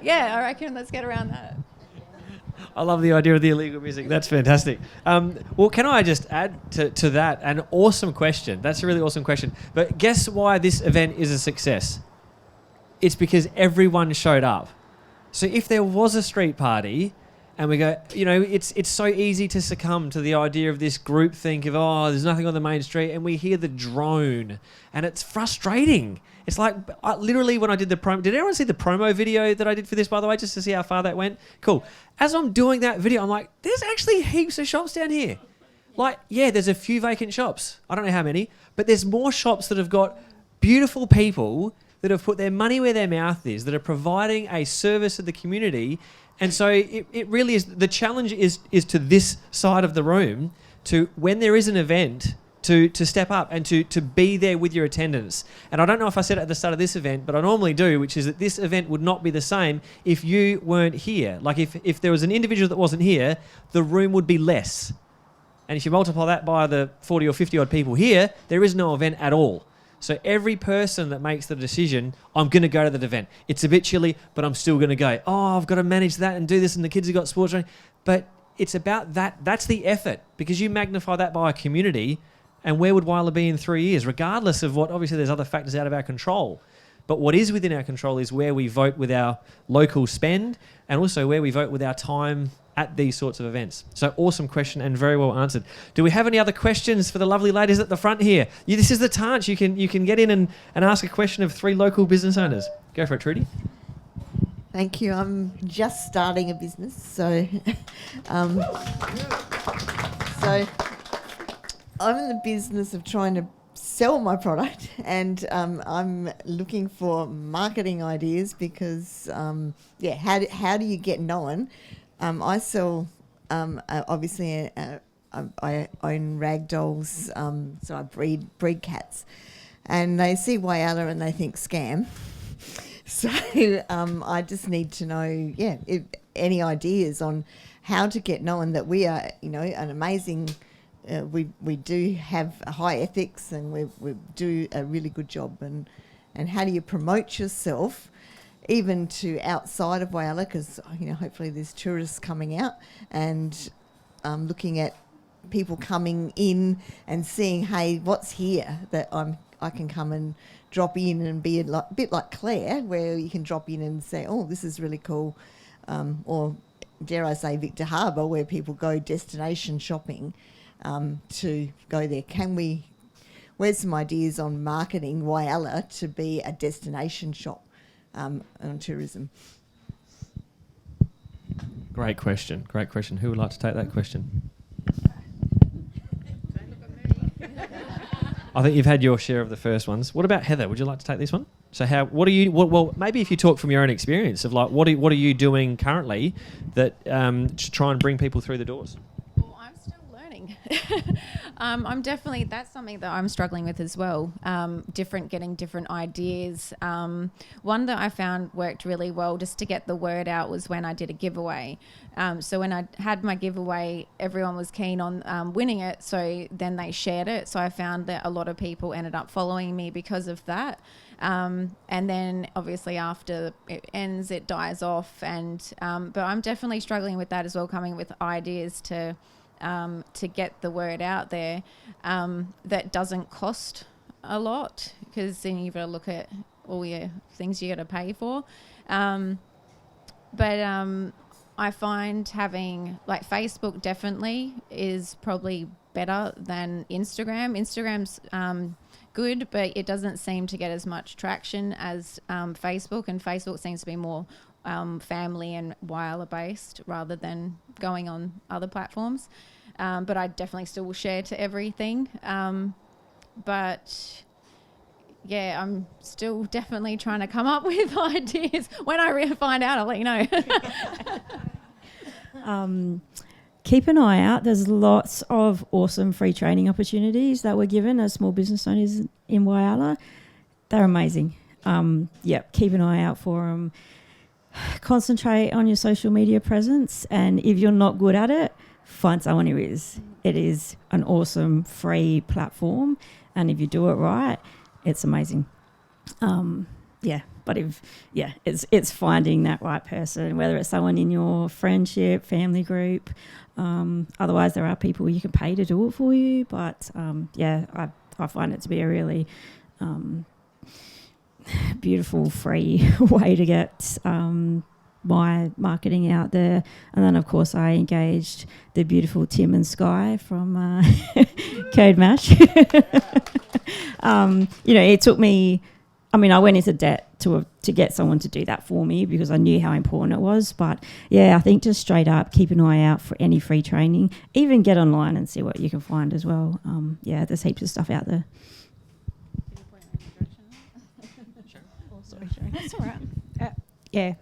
Yeah, I reckon let's get around that. I love the idea of the illegal music. That's fantastic. Well, can I just add to that? An awesome question. That's a really awesome question. But guess why this event is a success? It's because everyone showed up. So if there was a street party and we go, you know, it's so easy to succumb to the idea of this group think of, oh, there's nothing on the main street, and we hear the drone and it's frustrating. It's like, literally when I did the promo, did everyone see the promo video that I did for this, by the way, just to see how far that went? Cool. As I'm doing that video, I'm like, there's actually heaps of shops down here. Like, yeah, there's a few vacant shops. I don't know how many, but there's more shops that have got beautiful people that have put their money where their mouth is, that are providing a service to the community. And so it really is, the challenge is to this side of the room, to when there is an event, to step up and to be there with your attendance. And I don't know if I said it at the start of this event, but I normally do, which is that this event would not be the same if you weren't here. Like if there was an individual that wasn't here, the room would be less. And if you multiply that by the 40 or 50 odd people here, there is no event at all. So every person that makes the decision, I'm going to go to that event. It's a bit chilly, but I'm still going to go. Oh, I've got to manage that and do this, and the kids have got sports training. But it's about that. That's the effort, because you magnify that by a community, and where would Whyalla be in 3 years, regardless of what, obviously there's other factors out of our control. But what is within our control is where we vote with our local spend, and also where we vote with our time at these sorts of events. So awesome question and very well answered. Do we have any other questions for the lovely ladies at the front here? This is the chance. You can get in and ask a question of 3 local business owners. Go for it, Trudy. Thank you. I'm just starting a business, so I'm in the business of trying to sell my product, and I'm looking for marketing ideas because, how do you get known? I sell, obviously, I own rag dolls, so I breed cats, and they see Whyalla and they think scam. So I just need to know, any ideas on how to get known that we are, an amazing. We do have high ethics, and we do a really good job. And how do you promote yourself, even to outside of Whyalla? Because hopefully there's tourists coming out and looking at people coming in and seeing, hey, what's here that I can come and drop in and be a bit like Claire, where you can drop in and say, oh, this is really cool, or dare I say Victor Harbour, where people go destination shopping. To go there. Where's some ideas on marketing Whyalla to be a destination shop on tourism? Great question. Who would like to take that question? I think you've had your share of the first ones. What about Heather? Would you like to take this one? So well, maybe if you talk from your own experience of like, what are you doing currently that to try and bring people through the doors? That's something that I'm struggling with as well. Getting different ideas. One that I found worked really well just to get the word out was when I did a giveaway. So when I had my giveaway, everyone was keen on winning it. So then they shared it. So I found that a lot of people ended up following me because of that. And then obviously after it ends, it dies off. But I'm definitely struggling with that as well, coming with ideas to get the word out there that doesn't cost a lot, because then you've got to look at all your things you got to pay for. I find having like Facebook definitely is probably better than Instagram. Instagram's good, but it doesn't seem to get as much traction as Facebook, and Facebook seems to be more family and Whyalla based rather than going on other platforms. But I definitely still will share to everything. But yeah, I'm still definitely trying to come up with ideas. When I find out, I'll let you know. Keep an eye out. There's lots of awesome free training opportunities that we're given as small business owners in Whyalla. They're amazing. Keep an eye out for them. Concentrate on your social media presence, and if you're not good at it, find someone who is. It is an awesome free platform, and if you do it right, it's amazing. It's finding that right person, whether it's someone in your friendship, family group. Otherwise, there are people you can pay to do it for you. But I find it to be a really beautiful, free way to get my marketing out there. And then, of course, I engaged the beautiful Tim and Sky from Code Match. It took me... I went into debt to get someone to do that for me because I knew how important it was. But, I think just straight up keep an eye out for any free training. Even get online and see what you can find as well. There's heaps of stuff out there. That's all right.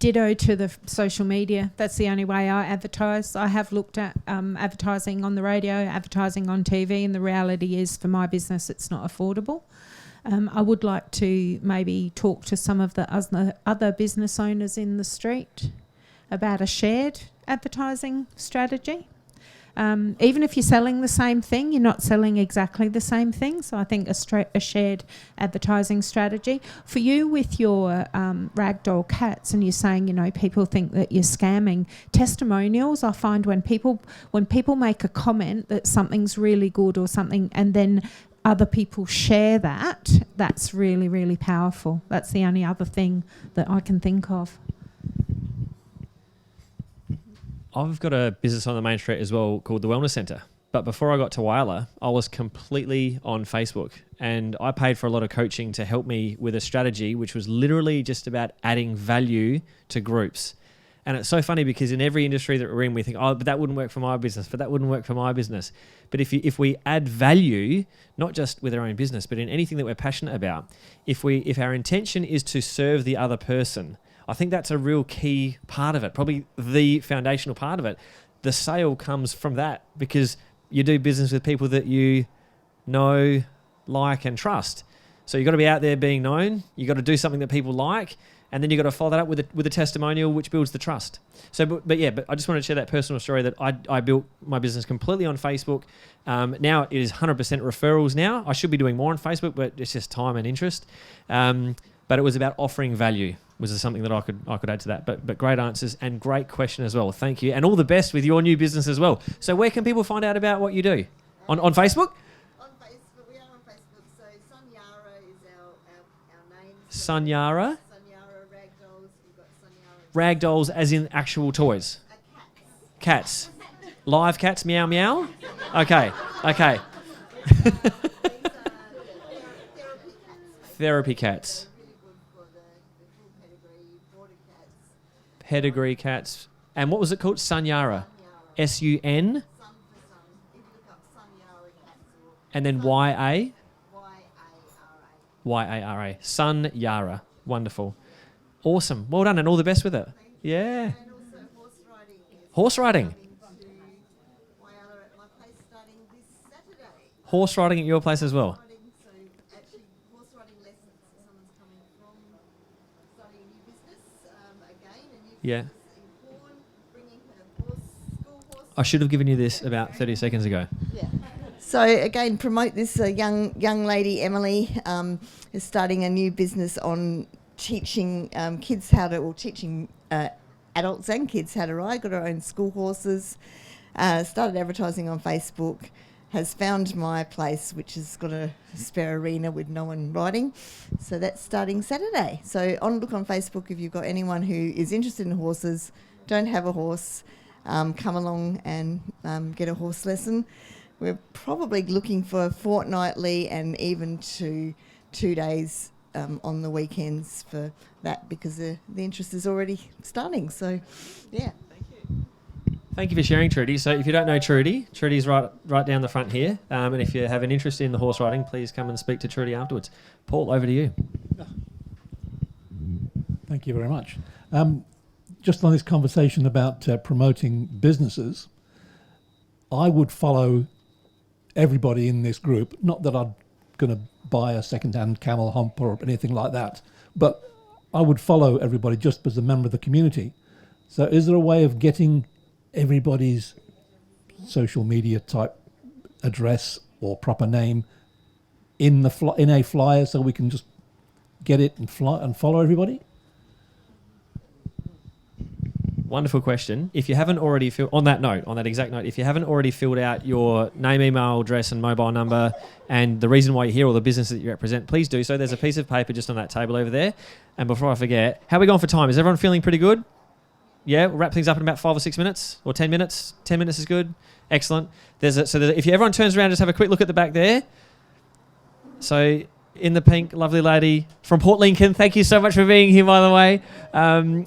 Ditto to the social media. That's the only way I advertise. I have looked at advertising on the radio, advertising on TV, and the reality is for my business it's not affordable. I would like to maybe talk to some of the other business owners in the street about a shared advertising strategy. Even if you're selling the same thing, you're not selling exactly the same thing. So I think a shared advertising strategy. For you with your ragdoll cats, and you're saying, people think that you're scamming, testimonials, I find when people make a comment that something's really good or something, and then other people share that's really, really powerful. That's the only other thing that I can think of. I've got a business on the main street as well called the Wellness Centre. But before I got to Whyalla, I was completely on Facebook, and I paid for a lot of coaching to help me with a strategy which was literally just about adding value to groups. And it's so funny because in every industry that we're in, we think, but that wouldn't work for my business, but that wouldn't work for my business. But if we add value, not just with our own business, but in anything that we're passionate about, if our intention is to serve the other person, I think that's a real key part of it, probably the foundational part of it. The sale comes from that because you do business with people that you know, like, and trust. So you've got to be out there being known. You've got to do something that people like, and then you've got to follow that up with a testimonial, which builds the trust. So, but I just want to share that personal story that I built my business completely on Facebook. Now it is 100% referrals now. I should be doing more on Facebook, but it's just time and interest. But it was about offering value. Was there something that I could add to that? But great answers and great question as well. Thank you. And all the best with your new business as well. So where can people find out about what you do? On Facebook? On Facebook. We are on Facebook. So Sunyara is our name. Sunyara? Sunyara Ragdolls. We've got Sunyara. Ragdolls as in actual toys? Cats. Live cats, meow meow? Okay. Therapy cats. Pedigree cats. And what was it called? Sunyara. S-U-N? And then Y-A? Y-A-R-A. Sunyara. Wonderful. Awesome. Well done and all the best with it. Yeah. And also horse riding. Whyalla at my place starting this Saturday. Horse riding at your place as well? So actually, horse riding lessons. So someone's coming from starting a new business, again, a new Yeah. business in Corn, bringing her horse, school horse. I should have given you this about 30 seconds ago. Yeah. So again, promote this young lady, Emily, is starting a new business on teaching kids how to, or teaching adults and kids how to ride. Got her own school horses. Started advertising on Facebook. Has found my place, which has got a spare arena with no one riding. So that's starting Saturday. So look on Facebook if you've got anyone who is interested in horses, don't have a horse, come along and get a horse lesson. We're probably looking for fortnightly and even to 2 days on the weekends for that, because the interest is already starting. So, yeah. Thank you for sharing, Trudy. So if you don't know Trudy's right down the front here. And if you have an interest in the horse riding, please come and speak to Trudy afterwards. Paul, over to you. Thank you very much. Just on this conversation about promoting businesses, I would follow everybody in this group. Not that I'm going to buy a second-hand camel hump or anything like that, but I would follow everybody just as a member of the community. So is there a way of getting everybody's social media type address or proper name in a flyer so we can just get it and follow everybody? Wonderful question. If you haven't already on that exact note, if you haven't already filled out your name, email address and mobile number and the reason why you're here or the business that you represent, please do so. There's a piece of paper just on that table over there. And before I forget, how are we going for time? Is everyone feeling pretty good? Yeah, we'll wrap things up in about 5 or 6 minutes or 10 minutes. 10 minutes is good. Excellent. If everyone turns around, just have a quick look at the back there. So in the pink, lovely lady from Port Lincoln, thank you so much for being here, by the way,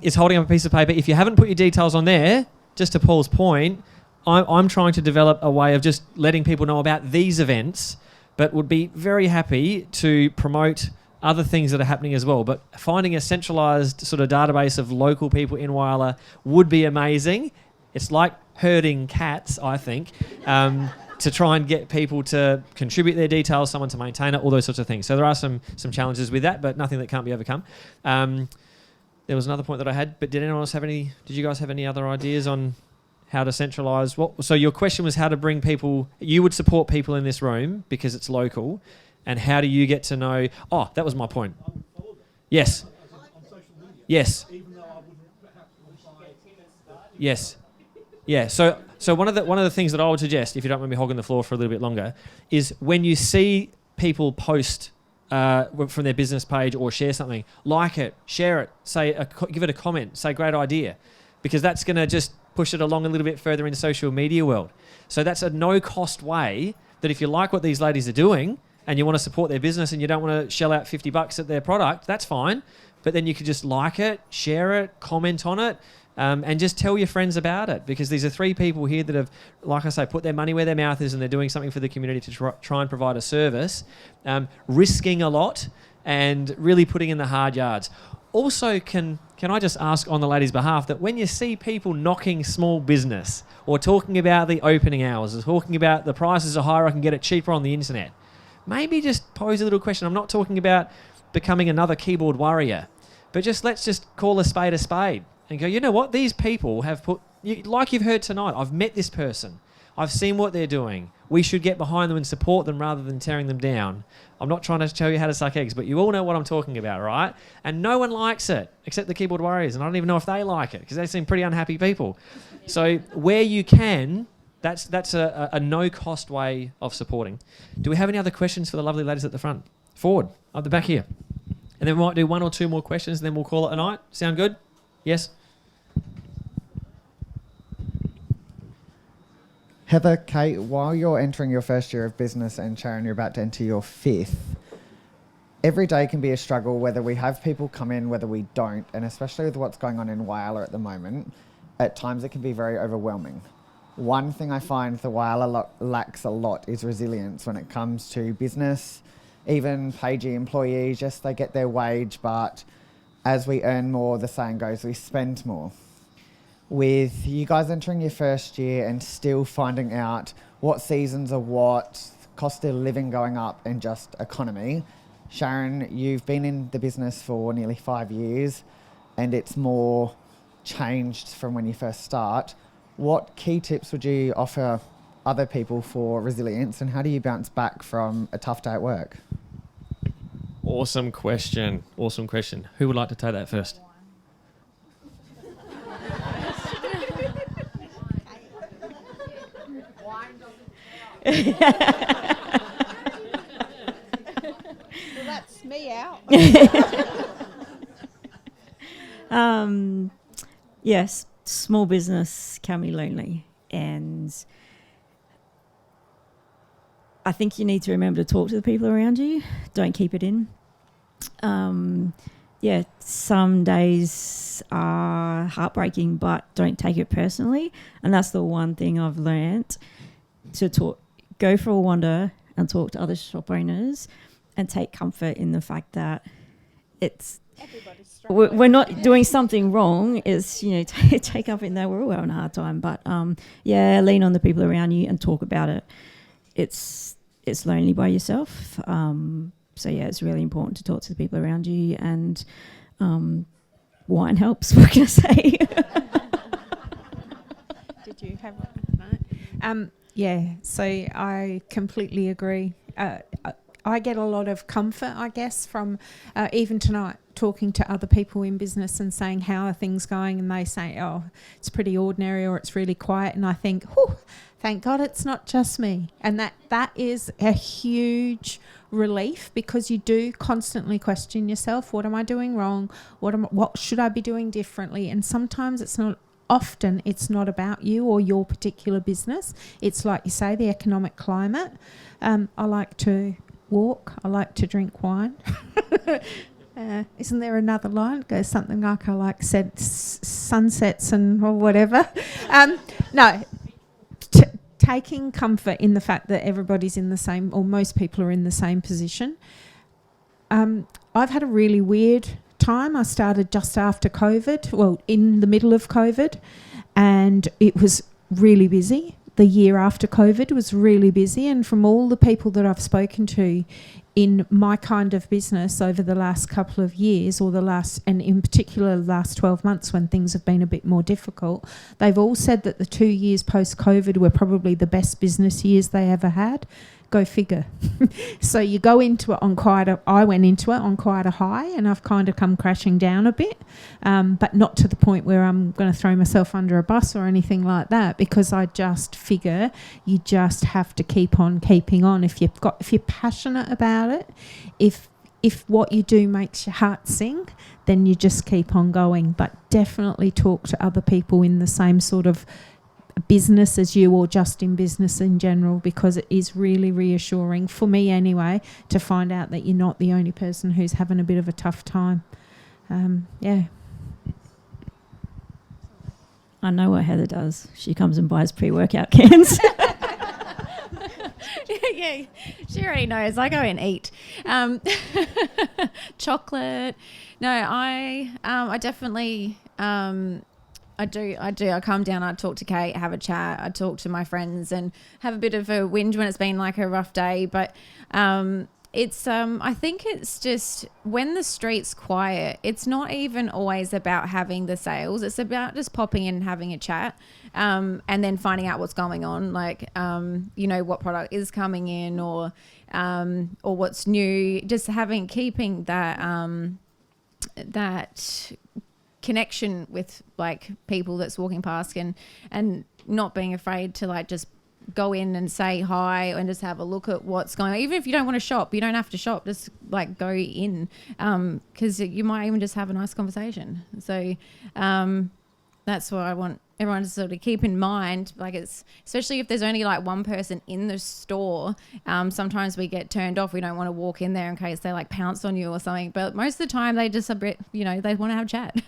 is holding up a piece of paper. If you haven't put your details on there, just to Paul's point, I'm trying to develop a way of just letting people know about these events, but would be very happy to promote other things that are happening as well. But finding a centralised sort of database of local people in Whyalla would be amazing. It's like herding cats, I think, to try and get people to contribute their details, someone to maintain it, all those sorts of things. So there are some challenges with that, but nothing that can't be overcome. There was another point that I had, but did you guys have any other ideas on how to centralise? So your question was how to bring people, you would support people in this room because it's local, and how do you get to know, that was my point. Yes. Yes. Yes. Yeah, so one of the things that I would suggest, if you don't mind me hogging the floor for a little bit longer, is when you see people post from their business page or share something, like it, share it, give it a comment, say great idea, because that's going to just push it along a little bit further in the social media world. So that's a no-cost way that if you like what these ladies are doing and you want to support their business and you don't want to shell out $50 at their product, that's fine. But then you could just like it, share it, comment on it, and just tell your friends about it, because these are 3 people here that have, like I say, put their money where their mouth is and they're doing something for the community to try and provide a service, risking a lot and really putting in the hard yards. Also, can I just ask on the ladies' behalf that when you see people knocking small business or talking about the opening hours or talking about the prices are higher, I can get it cheaper on the internet, maybe just pose a little question. I'm not talking about becoming another keyboard warrior, but let's just call a spade and go, you know what, these people have like you've heard tonight, I've met this person. I've seen what they're doing. We should get behind them and support them rather than tearing them down. I'm not trying to tell you how to suck eggs, but you all know what I'm talking about, right? And no one likes it except the keyboard warriors, and I don't even know if they like it because they seem pretty unhappy people. So where you can, that's a no-cost way of supporting. Do we have any other questions for the lovely ladies at the front? Forward, up the back here. And then we might do 1 or 2 more questions, and then we'll call it a night. Sound good? Yes? Heather, Kate, while you're entering your first year of business and Sharon, you're about to enter your 5th, every day can be a struggle, whether we have people come in, whether we don't, and especially with what's going on in Whyalla at the moment, at times it can be very overwhelming. One thing I find the Whyalla lacks a lot is resilience when it comes to business, even pagey employees. Yes, they get their wage, but as we earn more, the saying goes, we spend more. With you guys entering your first year and still finding out what seasons are what, cost of living going up and just economy. Sharon, you've been in the business for nearly 5 years and it's more changed from when you first start. What key tips would you offer other people for resilience, and how do you bounce back from a tough day at work? Awesome question. Awesome question. Who would like to take that first? Well, that's me out. Yes, small business can be lonely, and I think you need to remember to talk to the people around you. Don't keep it in. Some days are heartbreaking, but don't take it personally. And that's the one thing I've learnt, to go for a wander and talk to other shop owners and take comfort in the fact that we're not doing something wrong. Is, take up in that we're all having a hard time. But lean on the people around you and talk about it. It's lonely by yourself. It's really important to talk to the people around you, and wine helps. What can I say? Did you have one? So I completely agree. I get a lot of comfort, I guess, from even tonight talking to other people in business and saying, how are things going? And they say, oh, it's pretty ordinary or it's really quiet. And I think, thank God it's not just me. And that is a huge relief, because you do constantly question yourself. What am I doing wrong? What should I be doing differently? And sometimes often it's not about you or your particular business. It's like you say, the economic climate. I like to walk. I like to drink wine. Isn't there another line? It goes something like, I like sunsets or whatever. Taking comfort in the fact that everybody's in the same, or most people are in the same position. I've had a really weird time. I started just after COVID, in the middle of COVID, and it was really busy. The year after COVID was really busy, and from all the people that I've spoken to in my kind of business over the last couple of years, and in particular the last 12 months when things have been a bit more difficult, they've all said that the 2 years post-COVID were probably the best business years they ever had. Go figure. So you go into it I went into it on quite a high, and I've kind of come crashing down a bit, but not to the point where I'm going to throw myself under a bus or anything like that, because I just figure you just have to keep on keeping on. If you're passionate about it, if what you do makes your heart sing, then you just keep on going. But definitely talk to other people in the same sort of business as you, or just in business in general, because it is really reassuring, for me anyway, to find out that you're not the only person who's having a bit of a tough time. I know what Heather does. She comes and buys pre-workout cans. Yeah, she already knows. I go and eat chocolate. No, I definitely I do. I come down, I talk to Kate, have a chat, I talk to my friends and have a bit of a whinge when it's been like a rough day. But it's I think it's just when the street's quiet, it's not even always about having the sales. It's about just popping in and having a chat, and then finding out what's going on, like what product is coming in, or what's new. Just keeping that connection with like people that's walking past, and not being afraid to like just go in and say hi and just have a look at what's going on. Even if you don't want to shop, you don't have to shop, just like go in, because you might even just have a nice conversation. So that's what I want everyone to sort of keep in mind. Like, it's especially if there's only like one person in the store, sometimes we get turned off. We don't want to walk in there in case they like pounce on you or something, but most of the time they just they want to have a chat.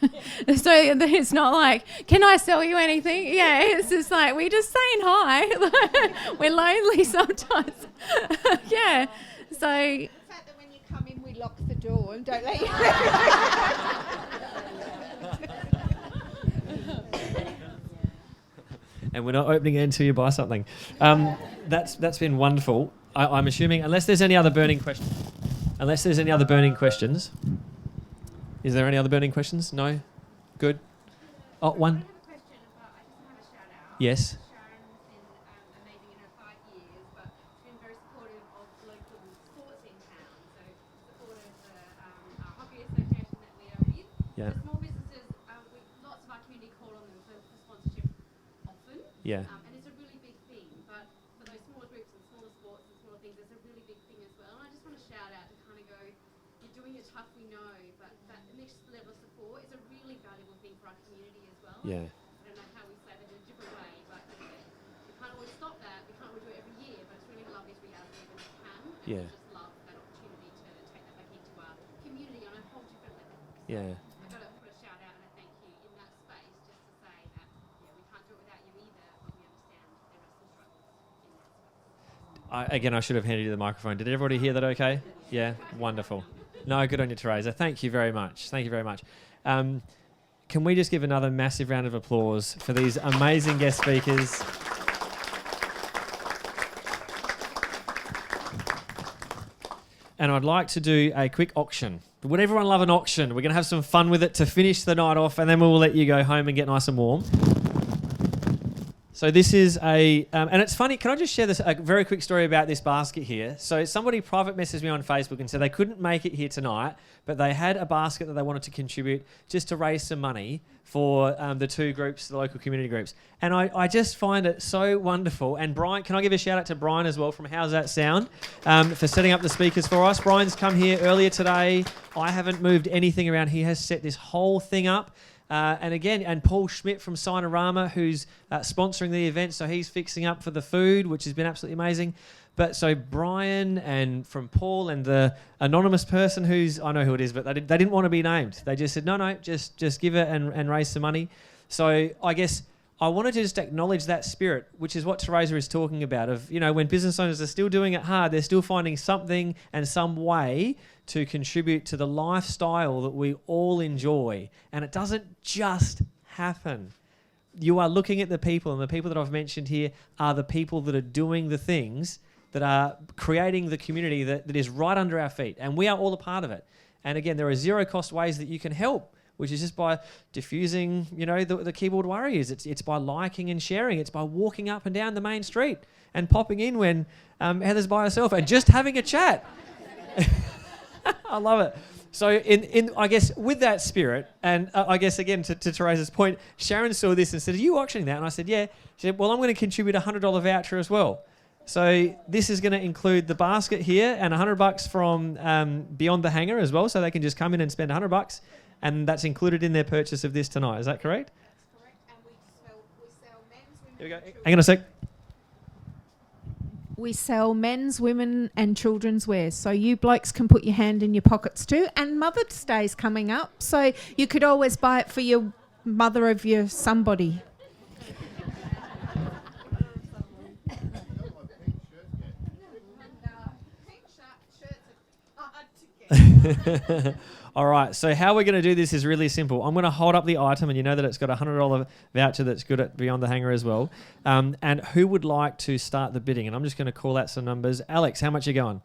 So it's not like, can I sell you anything? Yeah, it's just like, we just saying hi. We're lonely sometimes. Yeah, so the fact that when you come in we lock the door and don't let you and we're not opening it until you buy something. That's been wonderful. I'm assuming, unless there's any other burning questions. Unless there's any other burning questions. Is there any other burning questions? No? Good. Oh, one. Yes. Yeah. Small businesses, lots of our community call on them for sponsorship often. Yeah. And it's a really big thing. But for those smaller groups and smaller sports and smaller things, it's a really big thing as well. And I just want to shout out to kind of go, you're doing it tough, we know, but that next level of support is a really valuable thing for our community as well. Yeah. I don't know how we say that in a different way, but we can't always stop that. We can't always do it every year, but it's really lovely to be able to do when we can. And Yeah. I just love that opportunity to take that back into our community on a whole different level. Yeah. Again, I should have handed you the microphone. Did everybody hear that okay? Yeah? Wonderful. No, good on you, Teresa. Thank you very much. Thank you very much. Can we just give another massive round of applause for these amazing guest speakers? And I'd like to do a quick auction. Would everyone love an auction? We're going to have some fun with it to finish the night off, and then we'll let you go home and get nice and warm. So this is and it's funny, can I just share a very quick story about this basket here? So somebody private messaged me on Facebook and said they couldn't make it here tonight, but they had a basket that they wanted to contribute just to raise some money for the two groups, the local community groups. And I just find it so wonderful. And Brian, can I give a shout out to Brian as well from How's That Sound for setting up the speakers for us. Brian's come here earlier today. I haven't moved anything around. He has set this whole thing up. And Paul Schmidt from Sinorama, who's sponsoring the event, so he's fixing up for the food, which has been absolutely amazing. But so Brian and from Paul and the anonymous person who's, I know who it is, but they didn't want to be named. They just said, no, just give it and raise some money. So I guess I wanted to just acknowledge that spirit, which is what Teresa is talking about of, when business owners are still doing it hard, they're still finding something and some way to contribute to the lifestyle that we all enjoy. And it doesn't just happen. You are looking at the people, and the people that I've mentioned here are the people that are doing the things that are creating the community that is right under our feet. And we are all a part of it. And again, there are zero cost ways that you can help, which is just by diffusing, the keyboard warriors. It's by liking and sharing. It's by walking up and down the main street and popping in when Heather's by herself and just having a chat. I love it. So I guess with that spirit, and I guess again to Teresa's point, Sharon saw this and said, are you auctioning that? And I said, yeah. She said, well, I'm going to contribute a $100 voucher as well. So this is going to include the basket here and $100 from Beyond the Hanger as well. So they can just come in and spend $100, and that's included in their purchase of this tonight. Is that correct? That's correct. And we sell men's, women, here we go. and Hang on a sec. We sell men's, women and children's wear. So you blokes can put your hand in your pockets too. And Mother's Day's coming up. So you could always buy it for your mother of your somebody. All right, so how we're going to do this is really simple. I'm going to hold up the item, and you know that it's got a $100 voucher that's good at Beyond the Hanger as well. And who would like to start the bidding? And I'm just going to call out some numbers. Alex, how much are you going?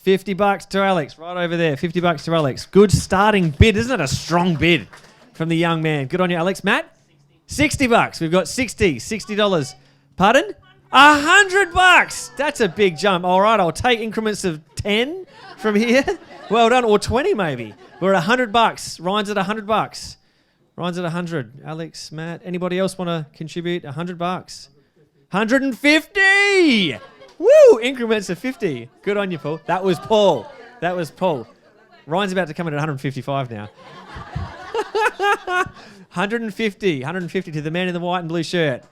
$50 to Alex, right over there. $50 to Alex. Good starting bid. Isn't it a strong bid from the young man? Good on you, Alex. Matt? $60. We've got $60. Pardon? $100. That's a big jump. All right, I'll take increments of 10 from here. Well done, or 20 maybe. We're at $100. Ryan's at $100. Ryan's at 100. Alex, Matt, anybody else want to contribute? $100. 150. Woo! Increments of 50. Good on you, Paul. That was Paul. Ryan's about to come in at 155 now. 150 to the man in the white and blue shirt.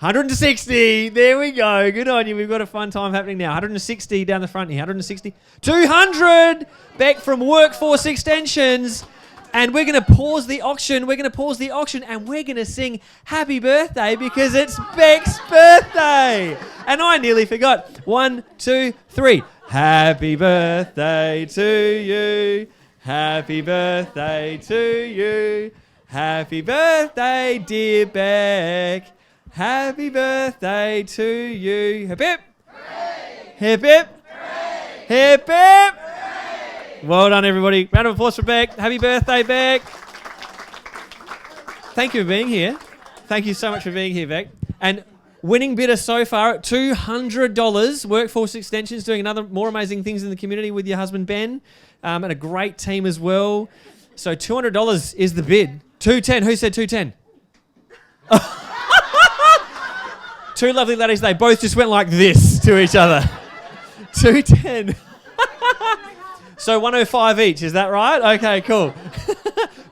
160. There we go. Good on you. We've got a fun time happening now. 160 down the front here. 160. 200. Beck from Workforce Extensions. And we're going to pause the auction. And we're going to sing Happy Birthday because it's Beck's birthday. And I nearly forgot. 1, 2, 3. Happy birthday to you. Happy birthday to you. Happy birthday, dear Beck. Happy birthday to you. Hip hip. Hip, hip. Hip, hip. Well done, everybody. Round of applause for Beck. Happy birthday, Beck. Thank you for being here. Thank you so much for being here, Beck. And winning bidder so far at $200. Workforce Extensions doing more amazing things in the community with your husband, Ben, and a great team as well. So $200 is the bid. 210. Who said 210? Two lovely ladies. They both just went like this to each other. 210. So 105 each. Is that right? Okay, cool.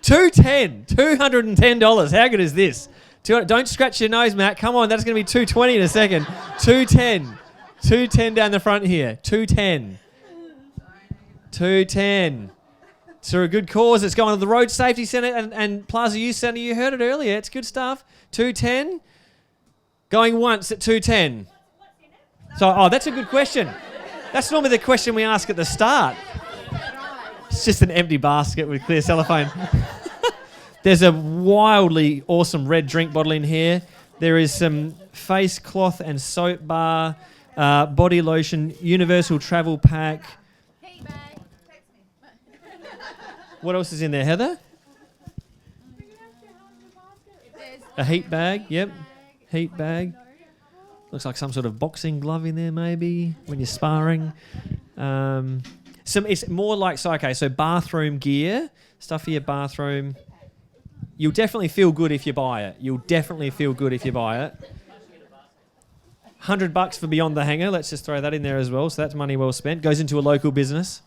210. $210. How good is this? Don't scratch your nose, Matt. Come on, that's going to be 220 in a second. 210. 210 down the front here. 210. 210. It's for a good cause. It's going to the Road Safety Centre and Plaza Youth Centre. You heard it earlier. It's good stuff. 210. Going once at 210. So, that's a good question. That's normally the question we ask at the start. It's just an empty basket with clear cellophane. There's a wildly awesome red drink bottle in here. There is some face cloth and soap bar, body lotion, universal travel pack. Heat bag. What else is in there, Heather? A heat bag, yep. Heat bag. Looks like some sort of boxing glove in there maybe when you're sparring. It's more like, so bathroom gear, stuff for your bathroom. You'll definitely feel good if you buy it. $100 for Beyond the Hanger. Let's just throw that in there as well. So that's money well spent. Goes into a local business.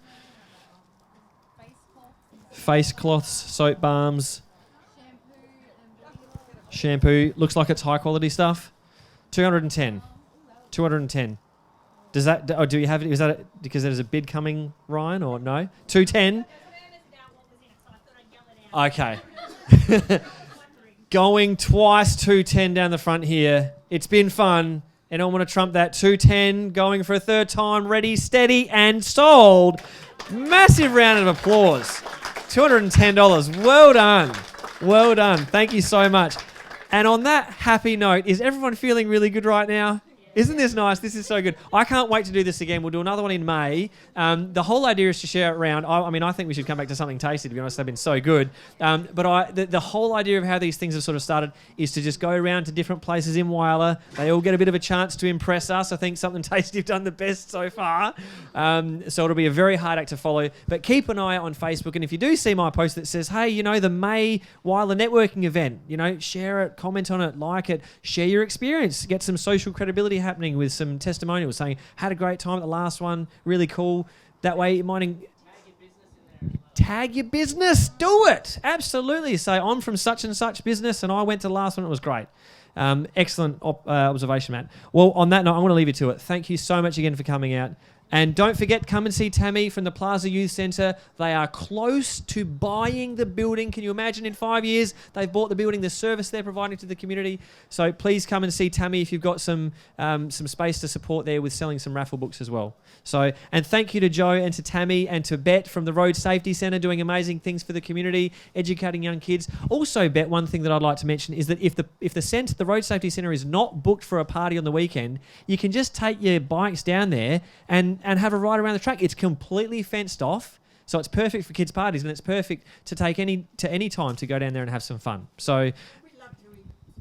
Face cloths, soap balms, shampoo. Looks like it's high quality stuff. 210. 210. Does that? Or do you have it? Is that because there's a bid coming, Ryan, or no? 210. Okay. Going twice 210 down the front here. It's been fun. And I want to trump that 210 going for a third time. Ready, steady, and sold. Massive round of applause. $210. Well done. Well done. Thank you so much. And on that happy note, is everyone feeling really good right now? Isn't this nice? This is so good. I can't wait to do this again. We'll do another one in May. The whole idea is to share it around. I think we should come back to something tasty, to be honest. They've been so good. But the whole idea of how these things have sort of started is to just go around to different places in Whyalla. They all get a bit of a chance to impress us. I think Something Tasty have done the best so far. So it'll be a very hard act to follow. But keep an eye on Facebook. And if you do see my post that says, hey, the May Whyalla networking event, share it, comment on it, like it, share your experience, get some social credibility happening with some testimonials saying, had a great time at the last one, really cool. That way it might tag your business, do it. Absolutely. Say, I'm from such and such business and I went to the last one, it was great. Excellent observation, Matt. Well, on that note, I want to leave you to it. Thank you so much again for coming out. And don't forget, come and see Tammy from the Plaza Youth Centre. They are close to buying the building. Can you imagine in 5 years they've bought the building, the service they're providing to the community? So please come and see Tammy if you've got some space to support there with selling some raffle books as well. So, and thank you to Joe and to Tammy and to Bet from the Road Safety Centre doing amazing things for the community, educating young kids. Also, Bet, one thing that I'd like to mention is that if the Road Safety Centre is not booked for a party on the weekend, you can just take your bikes down there and have a ride around the track. It's completely fenced off, so it's perfect for kids' parties, and it's perfect to take any time to go down there and have some fun. So, we'd love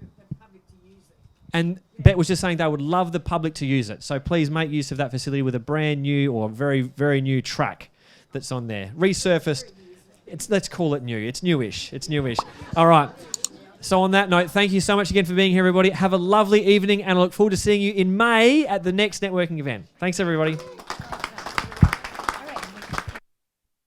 the public to use it. And Bet was just saying they would love the public to use it. So please make use of that facility with a brand new or very, very new track that's on there. Resurfaced. Let's call it new. It's newish. All right. So on that note, thank you so much again for being here, everybody. Have a lovely evening, and I look forward to seeing you in May at the next networking event. Thanks, everybody.